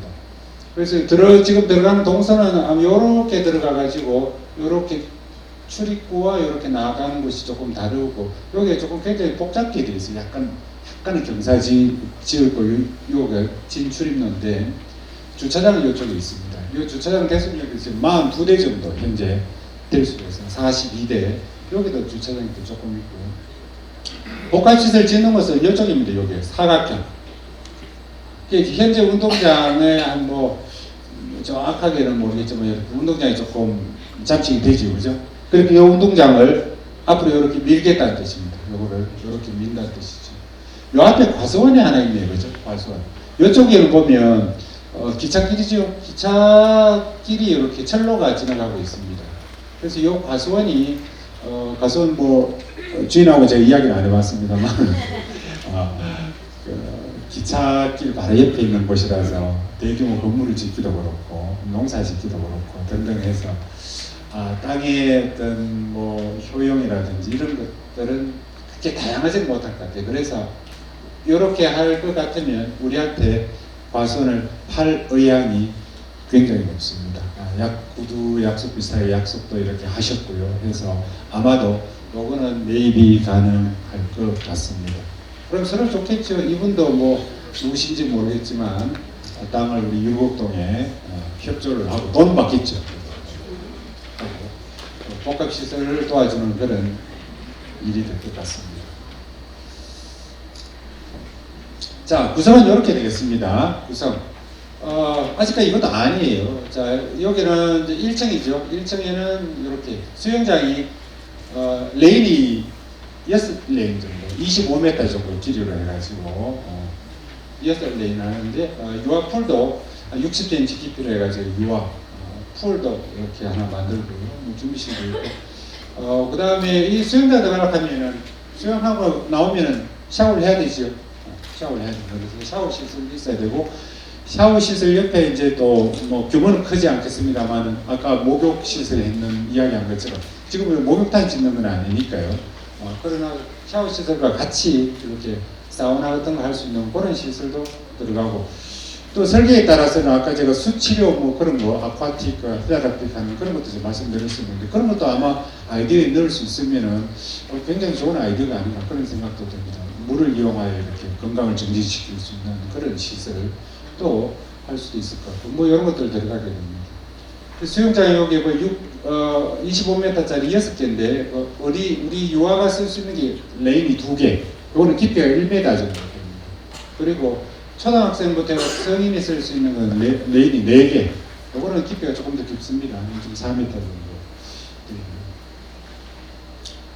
그래서 지금 들어가는 동선은 아마 요렇게 들어가가지고 요렇게 출입구와 요렇게 나가는 곳이 조금 다르고 여기에 조금 굉장히 복잡하게 되어 있어요. 약간의 경사지였고 요가 진출입로인데 주차장은 이쪽에 있습니다. 이 주차장 대수역이 지금 42대 정도 현재 될 수가 있어요. 42대. 여기도 주차장이 또 조금 있고요. 복합시설 짓는 것은 이쪽입니다. 여기 사각형. 현재 운동장에 한 정확하게는 모르겠지만 이렇게 운동장이 조금 잡식이 되죠, 그죠? 그렇게 이 운동장을 앞으로 이렇게 밀겠다는 뜻입니다. 요거를 이렇게 민다는 뜻이죠. 요 앞에 과수원이 하나 있네요, 그죠? 과수원. 이쪽에는 보면 기찻길이죠. 기찻길이 이렇게 철로가 지나가고 있습니다. 그래서 이 과수원이 과수원 주인하고 제가 이야기를 안 해봤습니다만 기찻길 바로 옆에 있는 곳이라서 대규모 건물을 짓기도 그렇고 농사 짓기도 그렇고 등등 해서 땅의 어떤 효용이라든지 이런 것들은 그렇게 다양하지 못할 것 같아요. 그래서 이렇게 할 것 같으면 우리한테 과수원을 팔 의향이 굉장히 높습니다. 구두 약속 비슷하게 약속도 이렇게 하셨고요. 그래서 아마도 요거는 매입이 가능할 것 같습니다. 그럼 서로 좋겠죠. 이분도 누구신지 모르겠지만 땅을 우리 율곡동에 협조를 하고 돈 받겠죠. 복합시설을 도와주는 그런 일이 될 것 같습니다. 자, 구성은 이렇게 되겠습니다. 구성. 아직까지 이것도 아니에요. 자, 여기는 이제 1층이죠. 1층에는 이렇게 수영장이 레인이 6레인 정도, 25m 정도 길이로 해가지고 6레인 하는데 유아풀도 60cm 깊이로 해가지고 풀도 이렇게 하나 만들고요. 준비실도 있고 그 다음에 이 수영장 들어가려면 수영하고 나오면은 샤워를 해야 되죠. 샤워를 해야 됩니다. 그래서 샤워 시설이 있어야 되고 샤워 시설 옆에 이제 또 규모는 크지 않겠습니다만 아까 목욕 시설 했는 이야기한 것처럼 지금 목욕탕 짓는 건 아니니까요. 그러나 샤워 시설과 같이 이렇게 사우나 같은 거 할 수 있는 그런 시설도 들어가고 또 설계에 따라서는 아까 제가 수치료 그런 거 아쿠아틱, 테라피틱 하는 그런 것도 좀 말씀드렸었는데 그런 것도 아마 아이디어에 넣을 수 있으면은 굉장히 좋은 아이디어가 아닌가 그런 생각도 듭니다. 물을 이용하여 이렇게 건강을 증진시킬 수 있는 그런 시설을 또 할 수도 있을 것 같고 이런 것들 들어가게 됩니다. 수영장에 여기 25m짜리 6개인데 우리 유아가 쓸 수 있는 게 레인이 2개, 이거는 깊이가 1m 정도 됩니다. 그리고 초등학생부터 성인이 쓸 수 있는 건 레인이 4개, 이거는 깊이가 조금 더 깊습니다. 지금 4m 정도.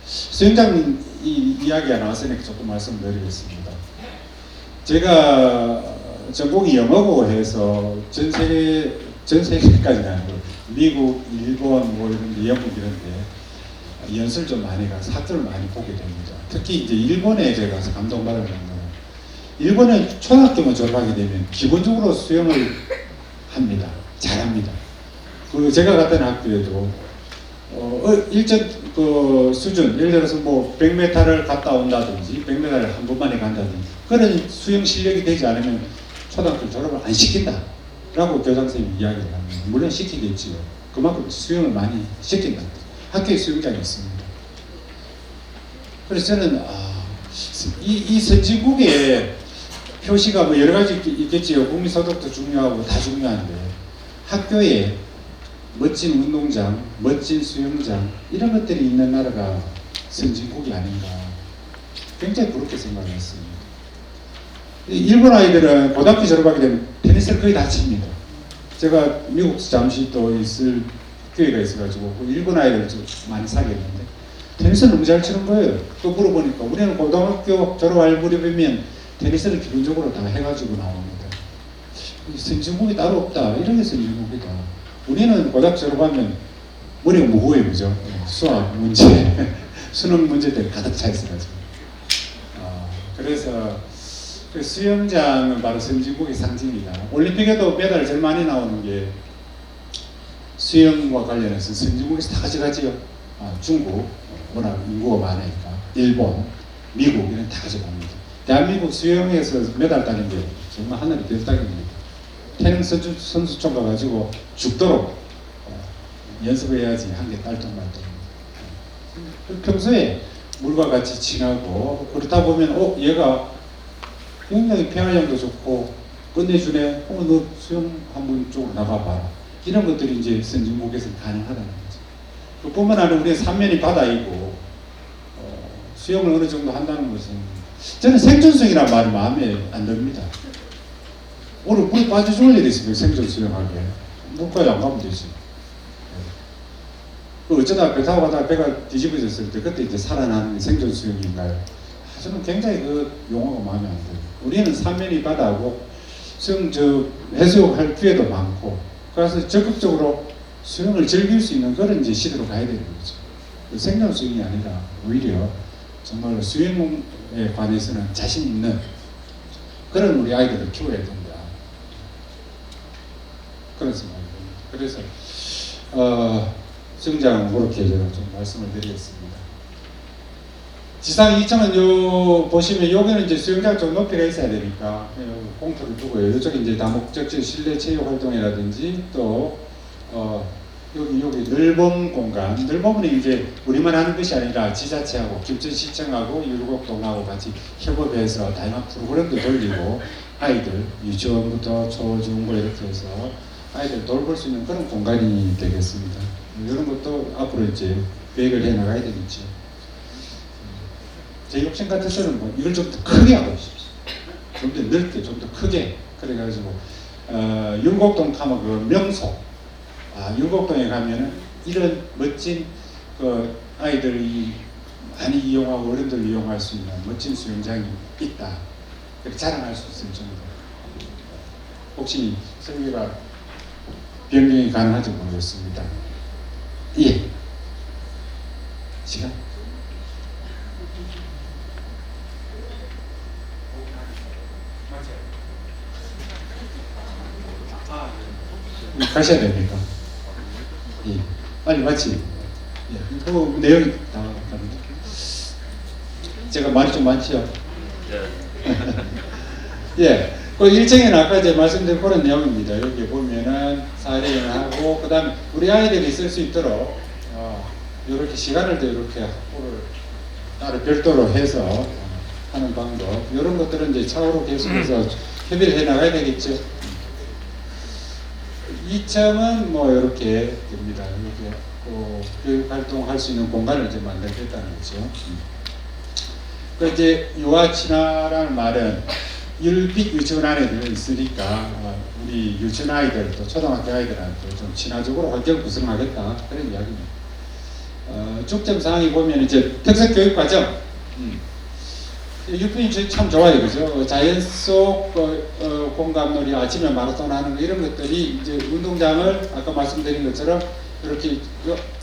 수영장 이야기가 나왔으니까 조금 말씀드리겠습니다. 제가 전공이 영어고 해서 전 세계까지는 아니고 미국, 일본 이런 데 영국 이런 데 연수를 좀 많이 가서 학교를 많이 보게 됩니다. 특히 이제 일본에 제가 가서 감동받은 건 일본에 초등학교만 졸업하게 되면 기본적으로 수영을 합니다. 잘합니다. 그 제가 갔던 학교에도 일정 그 수준, 예를 들어서 뭐 100m를 갔다 온다든지 100m를 한 번만에 간다든지 그런 수영 실력이 되지 않으면 초등학교 졸업을 안 시킨다라고 교장 선생님이 이야기를 합니다. 물론 시키겠지요. 그만큼 수영을 많이 시킨다. 학교에 수영장이 있습니다. 그래서 저는 이 선진국의 표시가 뭐 여러 가지 있겠지요. 국민소득도 중요하고 다 중요한데 학교에 멋진 운동장, 멋진 수영장 이런 것들이 있는 나라가 선진국이 아닌가 굉장히 부럽게 생각했습니다. 일본 아이들은 고등학교 졸업하게 되면 테니스를 거의 다 칩니다. 제가 미국에서 잠시 또 있을 기회가 있어가지고 일본 아이들을 좀 많이 사귀었는데 테니스를 너무 잘 치는 거예요. 또 물어보니까 우리는 고등학교 졸업할 무렵이면 테니스를 기본적으로 다 해가지고 나옵니다. 선진국이 따로 없다. 이런 게 선진국이다. 우리는 고등학교 졸업하면 머리가 무거워요, 그죠? 수학 문제, 수능 문제들 가득 차 있어가지고. 그래서 그 수영장은 바로 선진국의 상징이다. 올림픽에도 메달 제일 많이 나오는 게 수영과 관련해서 선진국에서 다 가져가지요. 중국, 워낙 인구가 많으니까. 일본, 미국 이런 다 가져갑니다. 대한민국 수영에서 메달 따는 게 정말 하늘이 별 따기입니다. 태릉 선수촌 가가지고 죽도록 연습해야지 한 개 딸동말동. 평소에 물과 같이 지나고 그렇다 보면 얘가 굉장히 폐활량도 좋고 끝내주네. 너 수영 한번 쪽으로 나가봐라. 이런 것들이 이제 선진국에서 가능하다는 거죠. 그뿐만 아니라 우리의 삼면이 바다이고 수영을 어느 정도 한다는 것은 저는 생존수영이라는 말이 마음에 안 듭니다. 오늘 물에 빠져 죽을 일이 있으면 생존 수영하게 물가에 안 가면 되지. 어쩌다 배 타고 가다가 배가 뒤집어졌을 때 그때 이제 살아나는 게 생존 수영인가요? 저는 굉장히 그 용어가 마음에 안 들어요. 우리는 삼면이 바다고 수영 해수욕 할 기회도 많고 그래서 적극적으로 수영을 즐길 수 있는 그런 이제 시대로 가야 되는 거죠. 생존 수영이 아니라 오히려 정말 수영에 관해서는 자신 있는 그런 우리 아이들을 키워야 된다. 그런 생각입니다. 그래서 수영장은 그렇게 제가 좀 말씀을 드리겠습니다. 지상 2층은 요 보시면 여기는 이제 수영장 좀 높이가 있어야 되니까 공터를 두고요. 이쪽에 이제 다목적지 실내 체육 활동이라든지 또 여기 넓은 공간, 넓음은 이제 우리만 하는 것이 아니라 지자체하고 김천시청하고 율곡동하고 같이 협업해서 다양한 프로그램도 돌리고 아이들 유치원부터 초중고 이렇게 해서 아이들 돌볼 수 있는 그런 공간이 되겠습니다. 이런 것도 앞으로 이제 계획을 해 나가야 되겠죠. 제 욕심 같아서는 뭐 이걸 좀 더 크게 하고 싶어요. 좀 더 넓게, 좀 더 크게. 그래가지고 율곡동 가면 그 명소, 율곡동에 가면은 이런 멋진 그 아이들이 많이 이용하고 어른들 이용할 수 있는 멋진 수영장이 있다. 그렇게 자랑할 수 있을 정도. 혹시 설계가 변경이 가능한지 모르겠습니다. 예. 시간? 가셔야 됩니까? 예. 빨리 마치. 예. 그 내용이 다 갑니다. 제가 말이 좀 많지요? 예. 그 일정에는 아까 이제 말씀드린 그런 내용입니다. 여기 보면은 사례하고 그다음 우리 아이들이 쓸 수 있도록 이렇게 시간을 또 이렇게 학부를 따로 별도로 해서 하는 방법 이런 것들은 이제 차후로 계속해서 협의를 해 나가야 되겠죠. 2층은 뭐 이렇게 됩니다. 이렇게 교육 활동할 수 있는 공간을 이제 만들겠다는 거죠. 그 이제 유아 친화라는 말은 율빛 유치원 안에 들어있으니까 우리 유치원 아이들 또 초등학교 아이들한테 좀 친화적으로 환경 구성하겠다 그런 이야기입니다. 중점 사항이 보면 이제 특색 교육 과정 유프님 참 좋아요, 그죠? 자연 속 공감놀이 아침에 마라톤 하는 거 이런 것들이 이제 운동장을 아까 말씀드린 것처럼 이렇게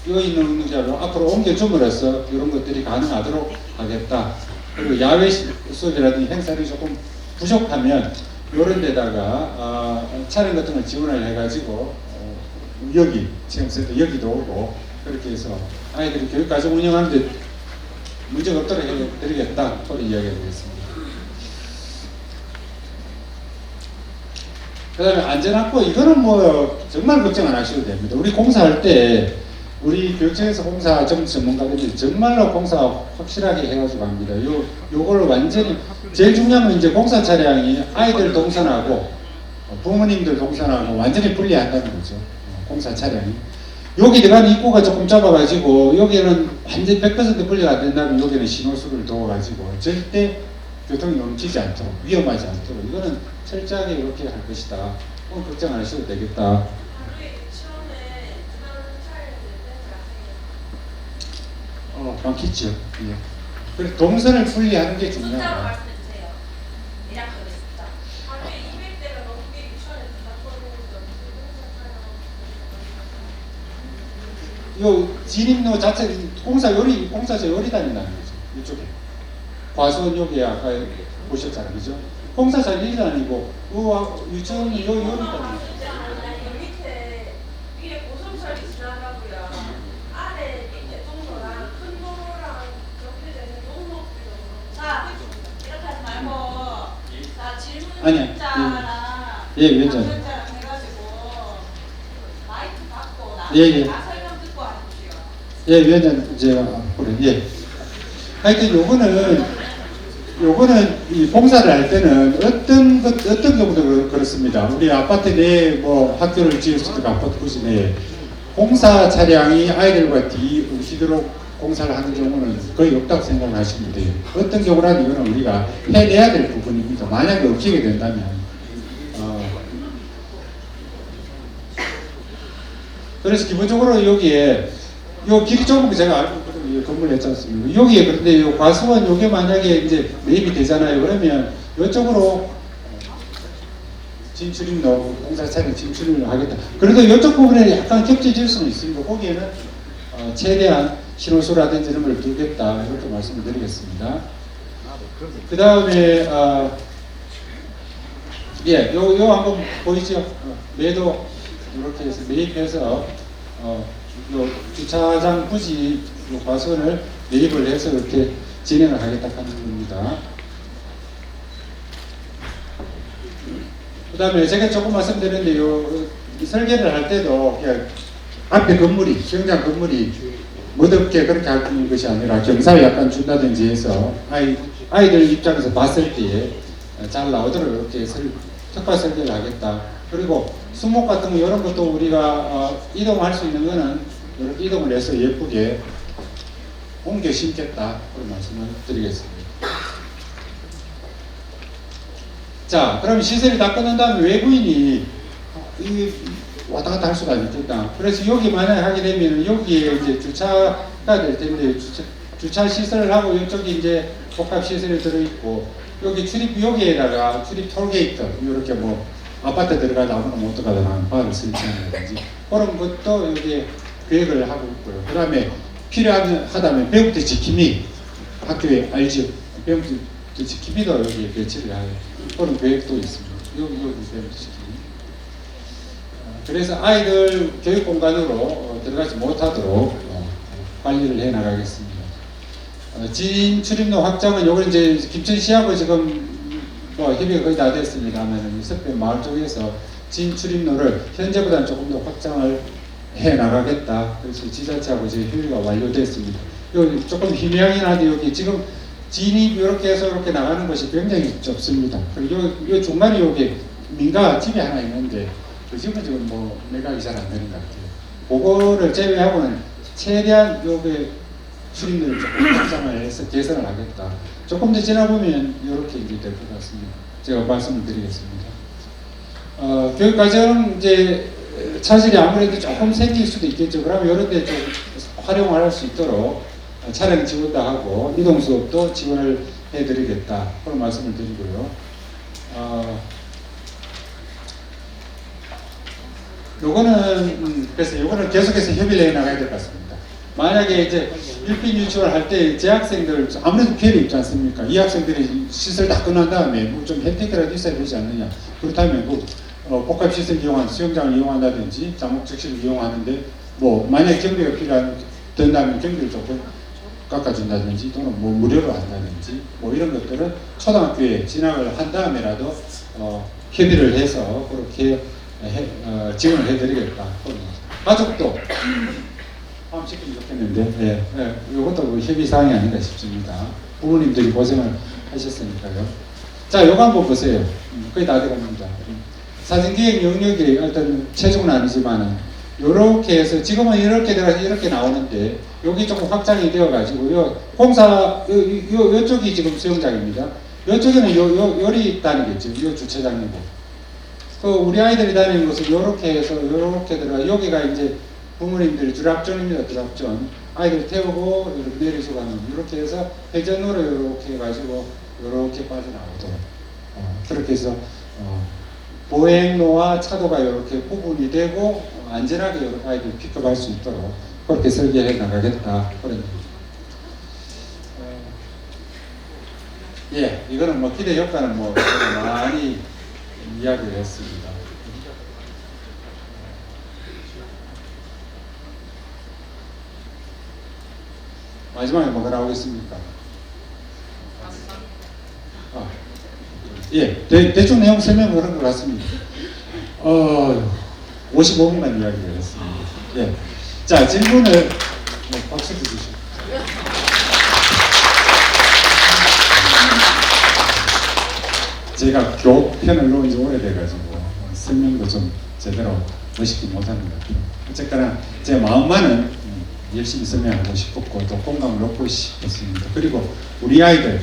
여기 있는 운동장으로 앞으로 옮겨줌으로써 이런 것들이 가능하도록 하겠다. 그리고 야외 수업이라든지 행사를 조금 부족하면 요런 데다가 차량 같은 걸 지원을 해가지고 여기 체험센터 여기도 오고 그렇게 해서 아이들이 교육과정 운영하는데 문제가 없도록 해드리겠다 그런 이야기가 되겠습니다. 그 다음에 안전확보 이거는 뭐 정말 걱정 안 하셔도 됩니다. 우리 공사할 때 우리 교육청에서 공사 전문가들이 정말로 공사 확실하게 해가지고 합니다. 요걸 완전히 제일 중요한 건 이제 공사 차량이 아이들 동선하고 부모님들 동선하고 완전히 분리한다는 거죠. 공사 차량이 여기 들어가는 입구가 조금 좁아가지고 여기는 완전 100% 분리가 안 된다면 여기는 신호수를 두어가지고 절대 교통이 넘치지 않도록 위험하지 않도록 이거는 철저하게 이렇게 할 것이다. 그건 걱정 안 하셔도 되겠다. 많겠죠. 예. 그래서 동선을 분리하는 게 중요하다. 요 진입로 자체 공사차 요리 다닌다는 거죠. 이쪽에 과수원 여기 아까 보셨잖아요, 그죠? 공사차 요리 다니고 유치원은 요리 다니고. 아니야. 예, 위원장. 예. 예, 위원장 이제 그래. 예. 하여튼 요거는 이 공사를 할 때는 어떤 경우도 그렇습니다. 우리 아파트 내에 뭐 학교를 지었을 때 아파트 구시 내에 공사 차량이 아이들과 뒤도록 공사를 하는 경우는 거의 없다고 생각하시면 돼요. 어떤 경우라도 이거는 우리가 해내야 될 부분입니다. 만약에 없게 된다면. 그래서 기본적으로 여기에 요 길이 좁은 거 제가 알고 있거든요. 건물 했지 않습니까? 여기에 그런데 요 과수원 요게 만약에 이제 매입이 되잖아요. 그러면 이쪽으로 진출입로 공사 차량 진출을 하겠다. 그래도 이쪽 부분에 약간 겹쳐질 수는 있습니다. 거기에는 최대한 신호수라든지 이런 걸 두겠다 이렇게 말씀을 드리겠습니다. 그 다음에 예, 요 한번 보이죠? 매도 이렇게 해서 매입해서 요 주차장 부지 요 과수원을 매입을 해서 이렇게 진행을 하겠다 하는 겁니다. 그 다음에 제가 조금 말씀드렸는데 설계를 할 때도 그냥 앞에 건물이 시행장 건물이 멋없게 그렇게 할 것이 아니라 경사를 약간 준다든지 해서 아이들 입장에서 봤을 때 잘 나오도록 이렇게 특화 설계를 하겠다. 그리고 수목 같은 거 이런 것도 우리가 이동할 수 있는 거는 이렇게 이동을 해서 예쁘게 옮겨 심겠다 그런 말씀을 드리겠습니다. 자, 그럼 시설이 다 끝난 다음에 외부인이 왔다 갔다 할 수가 있겠다. 그래서 여기 만약에 하게 되면 여기에 이제 주차가 될 텐데 주차 시설을 하고 이쪽에 이제 복합 시설이 들어있고 여기 여기에다가 출입 톨게이트 이렇게 뭐 아파트 들어가다 아무나 못 들어가다 바를 설치한다든지 그런 것도 여기 계획을 하고 있고요. 그 다음에 필요하다면 배우들 지킴이 학교에 알죠. 배우들 지킴이도 여기 배치를 할 그런 계획도 있습니다. 여기 배우들 지킴이. 그래서 아이들 교육 공간으로 들어가지 못하도록 관리를 해 나가겠습니다. 진출입로 확장은 요걸 이제 김천시하고 지금 협의가 거의 다 됐습니다만 이석변 마을 쪽에서 진출입로를 현재보다는 조금 더 확장을 해 나가겠다. 그래서 지자체하고 이제 협의가 완료됐습니다. 요 조금 희미하긴 한데 여기 지금 진입 이렇게 해서 이렇게 나가는 것이 굉장히 좁습니다. 그리고 요 중간에 여기 민가 집이 하나 있는데 그 집은 지금 뭐 매각이 잘 안 되는 것 같아요. 그거를 제외하고는 최대한 여기 출입로를 조금 확장을 해서 개선을 하겠다. 조금 더 지나보면 이렇게 이제 될 것 같습니다. 제가 말씀을 드리겠습니다. 교육과정 이제 차질이 아무래도 조금 생길 수도 있겠죠. 그러면 이런 데 좀 활용할 수 있도록 차량 지원도 하고 이동 수업도 지원을 해드리겠다. 그런 말씀을 드리고요. 요거는 그래서 요거는 계속해서 협의를 해 나가야 될 것 같습니다. 만약에 이제 일빈 유치원 할 때 재학생들 아무래도 피해를 입지 않습니까? 이 학생들이 시설 다 끝난 다음에 뭐 좀 혜택이라도 있어야 되지 않느냐. 그렇다면 뭐 복합시설 이용한 수영장을 이용한다든지 자목적실을 이용하는데 뭐 만약 경비가 된다면 경비를 조금 깎아준다든지 또는 뭐 무료로 한다든지 뭐 이런 것들은 초등학교에 진학을 한 다음에라도 협의를 해서 그렇게 지원을 해드리겠다. 가족도 포함시키면 좋겠는데 이것도 뭐 협의사항이 아닌가 싶습니다. 부모님들이 고생을 하셨으니까요. 자, 요거 한번 보세요. 거의 다 돼갑니다. 사진기획 영역이 어떤 최종은 아니지만은 요렇게 해서 지금은 이렇게 들어가서 이렇게 나오는데 여기 조금 확장이 되어 가지고 요 공사 요쪽이 지금 수영장입니다. 요쪽에는 요리 다니겠죠. 요 주차장이고 그 우리 아이들이 다니는 곳은 요렇게 해서 요렇게 들어가 여기가 이제 부모님들이 주락전입니다. 주락전 아이들 태우고 이렇게 내리서 가는 이렇게 해서 회전으로 이렇게 해가지고 이렇게 빠져나오도록 그렇게 해서 보행로와 차도가 이렇게 구분이 되고 안전하게 아이들 픽업할 수 있도록 그렇게 설계해 나가겠다 그런 예, 이거는 뭐 기대 효과는 뭐 많이 이야기를 했습니다. 마지막에 뭐가 나오겠습니까? 예, 대충 내용 설명은 그런 것 같습니다. 55분간 이야기를 했습니다. 예. 자, 질문을, 박수 주시죠. 제가 교편을 놓은 지 오래돼가지고 설명도 좀 제대로 멋있게 못합니다. 어쨌거나 제 마음만은 열심히 설명하고 싶었고 또 공감을 얻고 싶었습니다. 그리고 우리 아이들,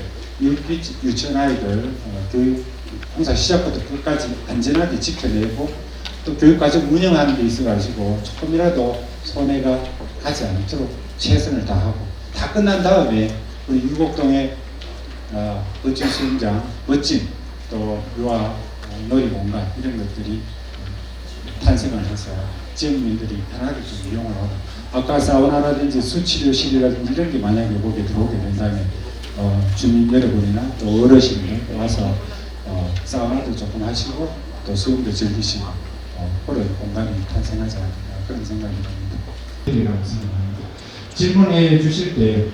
유치원 아이들 교육 공사 시작부터 끝까지 안전하게 지켜내고 또 교육과정 운영하는 데 있어가지고 조금이라도 손해가 가지 않도록 최선을 다하고 다 끝난 다음에 우리 유곡동의 멋진 수영장, 멋진 또 유아 놀이공간 이런 것들이 탄생을 해서 지역민들이 편하게 좀 이용을 하고 아까 사우나라든지 수치료실이라든지 이런 게 만약에 거기에 들어오게 된다면 주민 여러분이나 또 어르신들 와서 사우나도 조금 하시고 또 수영도 즐기시고 그런 공간이 탄생하지 않을까 그런 생각이 듭니다. 질문해 주실 때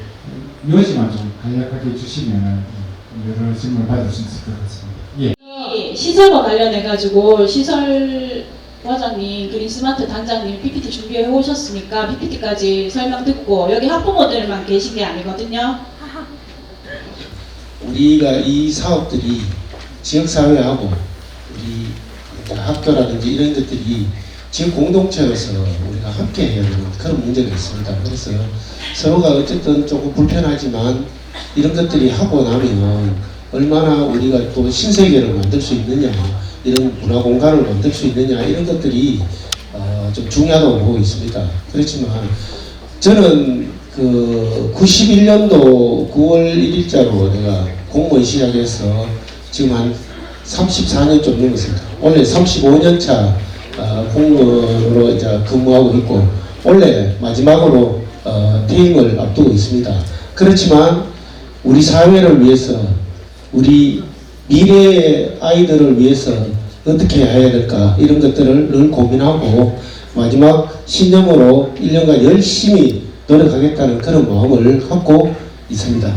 여지만 좀 간략하게 주시면 여러 질문을 받을 수 있을 것 같습니다. 예. 이 시설과 관련해 가지고 시설 과장님, 그린스마트 단장님 PPT 준비해 오셨으니까 PPT까지 설명 듣고 여기 학부모들만 계신 게 아니거든요. 우리가 이 사업들이 지역사회하고 우리 학교라든지 이런 것들이 지역 공동체로서 우리가 함께 해야 되는 그런 문제가 있습니다. 그래서 서로가 어쨌든 조금 불편하지만 이런 것들이 하고 나면 얼마나 우리가 또 신세계를 만들 수 있느냐, 이런 문화 공간을 만들 수 있느냐, 이런 것들이 좀 중요하다고 보고 있습니다. 그렇지만 저는 그 91년도 9월 1일자로 내가 공무원 시작해서 지금 한 34년 좀 넘었습니다. 올해 35년 차 공무원으로 이제 근무하고 있고 올해 마지막으로 퇴임을 앞두고 있습니다. 그렇지만 우리 사회를 위해서 우리 미래의 아이들을 위해서 어떻게 해야 될까 이런 것들을 늘 고민하고 마지막 신념으로 1년간 열심히 노력하겠다는 그런 마음을 갖고 있습니다.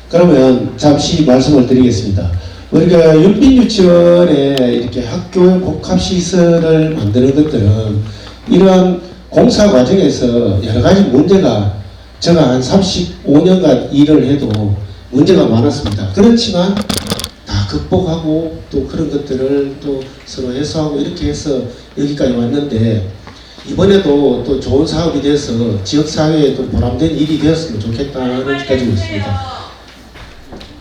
그러면 잠시 말씀을 드리겠습니다. 우리가 연빛유치원에 이렇게 학교 복합시설을 만드는 것들은 이러한 공사 과정에서 여러 가지 문제가 제가 한 35년간 일을 해도 문제가 많았습니다. 그렇지만 다 극복하고 또 그런 것들을 또 서로 해소하고 이렇게 해서 여기까지 왔는데 이번에도 또 좋은 사업이 돼서 지역사회에 또 보람된 일이 되었으면 좋겠다는 가지고 있습니다.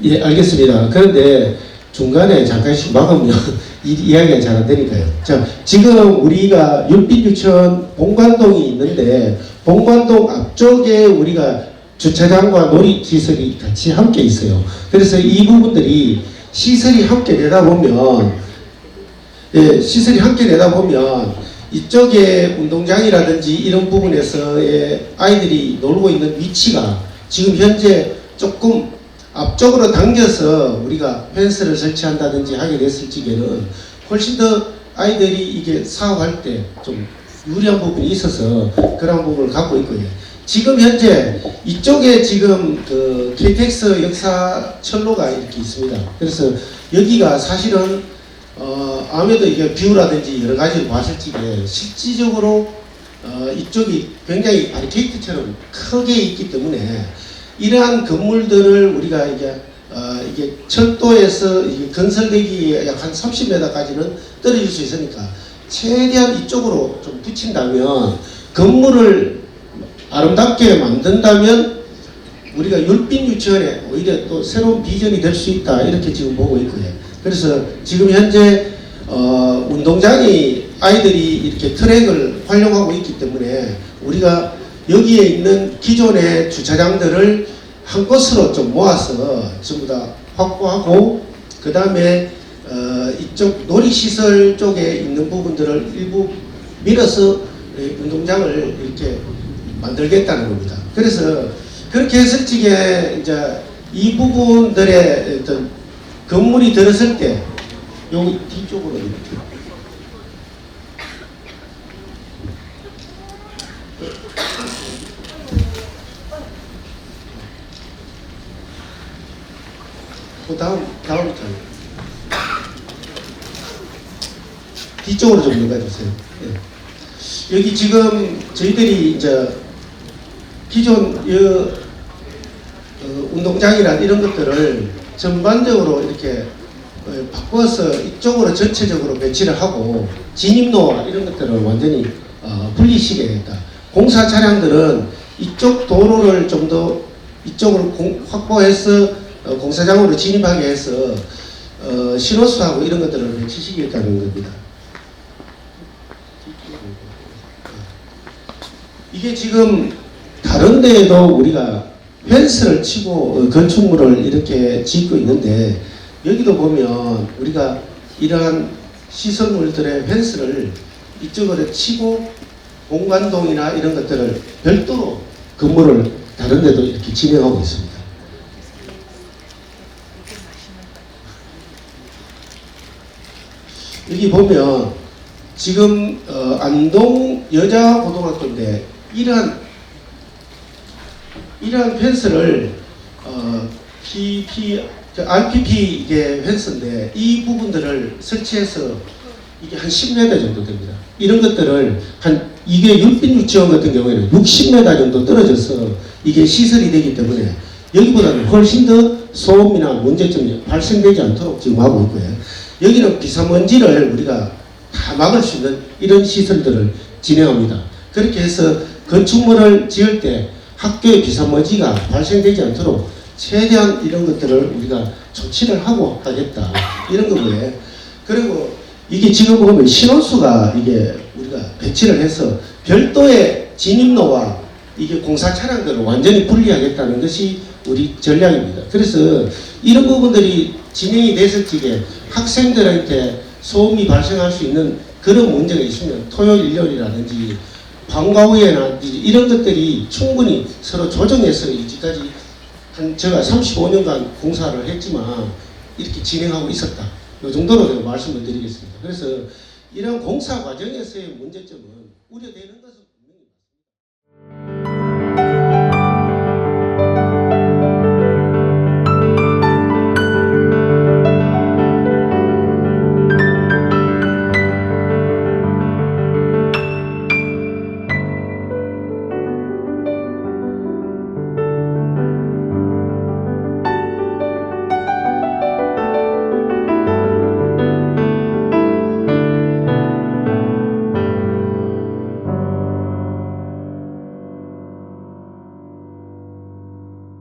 예, 알겠습니다. 그런데 중간에 잠깐씩 막으면 이야기가 잘 안 되니까요. 자, 지금 우리가 연빛유치원 본관동이 있는데 본관동 앞쪽에 우리가 주차장과 놀이시설이 같이 함께 있어요. 그래서 이 부분들이 시설이 함께 되다 보면 이쪽에 운동장이라든지 이런 부분에서의 아이들이 놀고 있는 위치가 지금 현재 조금 앞쪽으로 당겨서 우리가 펜스를 설치한다든지 하게 됐을 적에는 훨씬 더 아이들이 이게 사업할 때 좀 유리한 부분이 있어서 그런 부분을 갖고 있고요. 지금 현재 이쪽에 지금 그 KTX 역사철로가 이렇게 있습니다. 그래서 여기가 사실은 아무래도 이게 뷰라든지 여러 가지를 봤을 적에 실질적으로 이쪽이 굉장히 바리케이트처럼 크게 있기 때문에 이러한 건물들을 우리가 이게 철도에서 이게 건설되기에 약 한 30m까지는 떨어질 수 있으니까 최대한 이쪽으로 좀 붙인다면 건물을 아름답게 만든다면 우리가 율빈 유치원에 오히려 또 새로운 비전이 될 수 있다 이렇게 지금 보고 있고요. 그래서 지금 현재 운동장이 아이들이 이렇게 트랙을 활용하고 있기 때문에 우리가 여기에 있는 기존의 주차장들을 한 곳으로 좀 모아서 전부 다 확보하고 그 다음에 이쪽 놀이시설 쪽에 있는 부분들을 일부 밀어서 운동장을 이렇게 만들겠다는 겁니다. 그래서 그렇게 했을 적에 이제 이 부분들의 어떤 건물이 들었을 때 여기 뒤쪽으로 이렇게 다음 장 뒤쪽으로 좀 넘어가주세요. 예. 여기 지금 저희들이 이제 기존 운동장이나 이런 것들을 전반적으로 이렇게 바꿔서 이쪽으로 전체적으로 배치를 하고 진입로와 이런 것들을 완전히 분리시켜야겠다. 공사 차량들은 이쪽 도로를 좀 더 이쪽으로 확보해서 공사장으로 진입하게 해서 신호수하고 이런 것들을 배치시키겠다는 겁니다. 이게 지금 다른 데에도 우리가 펜스를 치고 건축물을 이렇게 짓고 있는데 여기도 보면 우리가 이러한 시설물들의 펜스를 이쪽으로 치고 공관동이나 이런 것들을 별도로 건물을 다른 데도 이렇게 진행하고 있습니다. 여기 보면 지금 안동 여자고등학교인데 이러한 펜스를 RPP 이게 펜스인데 이 부분들을 설치해서 이게 한 10m 정도 됩니다. 이런 것들을 이게 율빈 유치원 같은 경우에는 60m 정도 떨어져서 이게 시설이 되기 때문에 여기보다는 훨씬 더 소음이나 문제점이 발생되지 않도록 지금 하고 있고요. 여기는 비사먼지를 우리가 다 막을 수 있는 이런 시설들을 진행합니다. 그렇게 해서 건축물을 지을 때 학교에 비사먼지가 발생되지 않도록 최대한 이런 것들을 우리가 조치를 하고 하겠다 이런 거고요. 그리고 이게 지금 보면 신호수가 이게 우리가 배치를 해서 별도의 진입로와 이게 공사 차량들을 완전히 분리하겠다는 것이 우리 전략입니다. 그래서 이런 부분들이 진행이 됐을 적에 학생들한테 소음이 발생할 수 있는 그런 문제가 있으면 토요일, 일요일이라든지 방과 후에나 이런 것들이 충분히 서로 조정해서 이제까지 제가 35년간 공사를 했지만 이렇게 진행하고 있었다. 이 정도로 제가 말씀을 드리겠습니다. 그래서 이런 공사 과정에서의 문제점은 우려되는 것은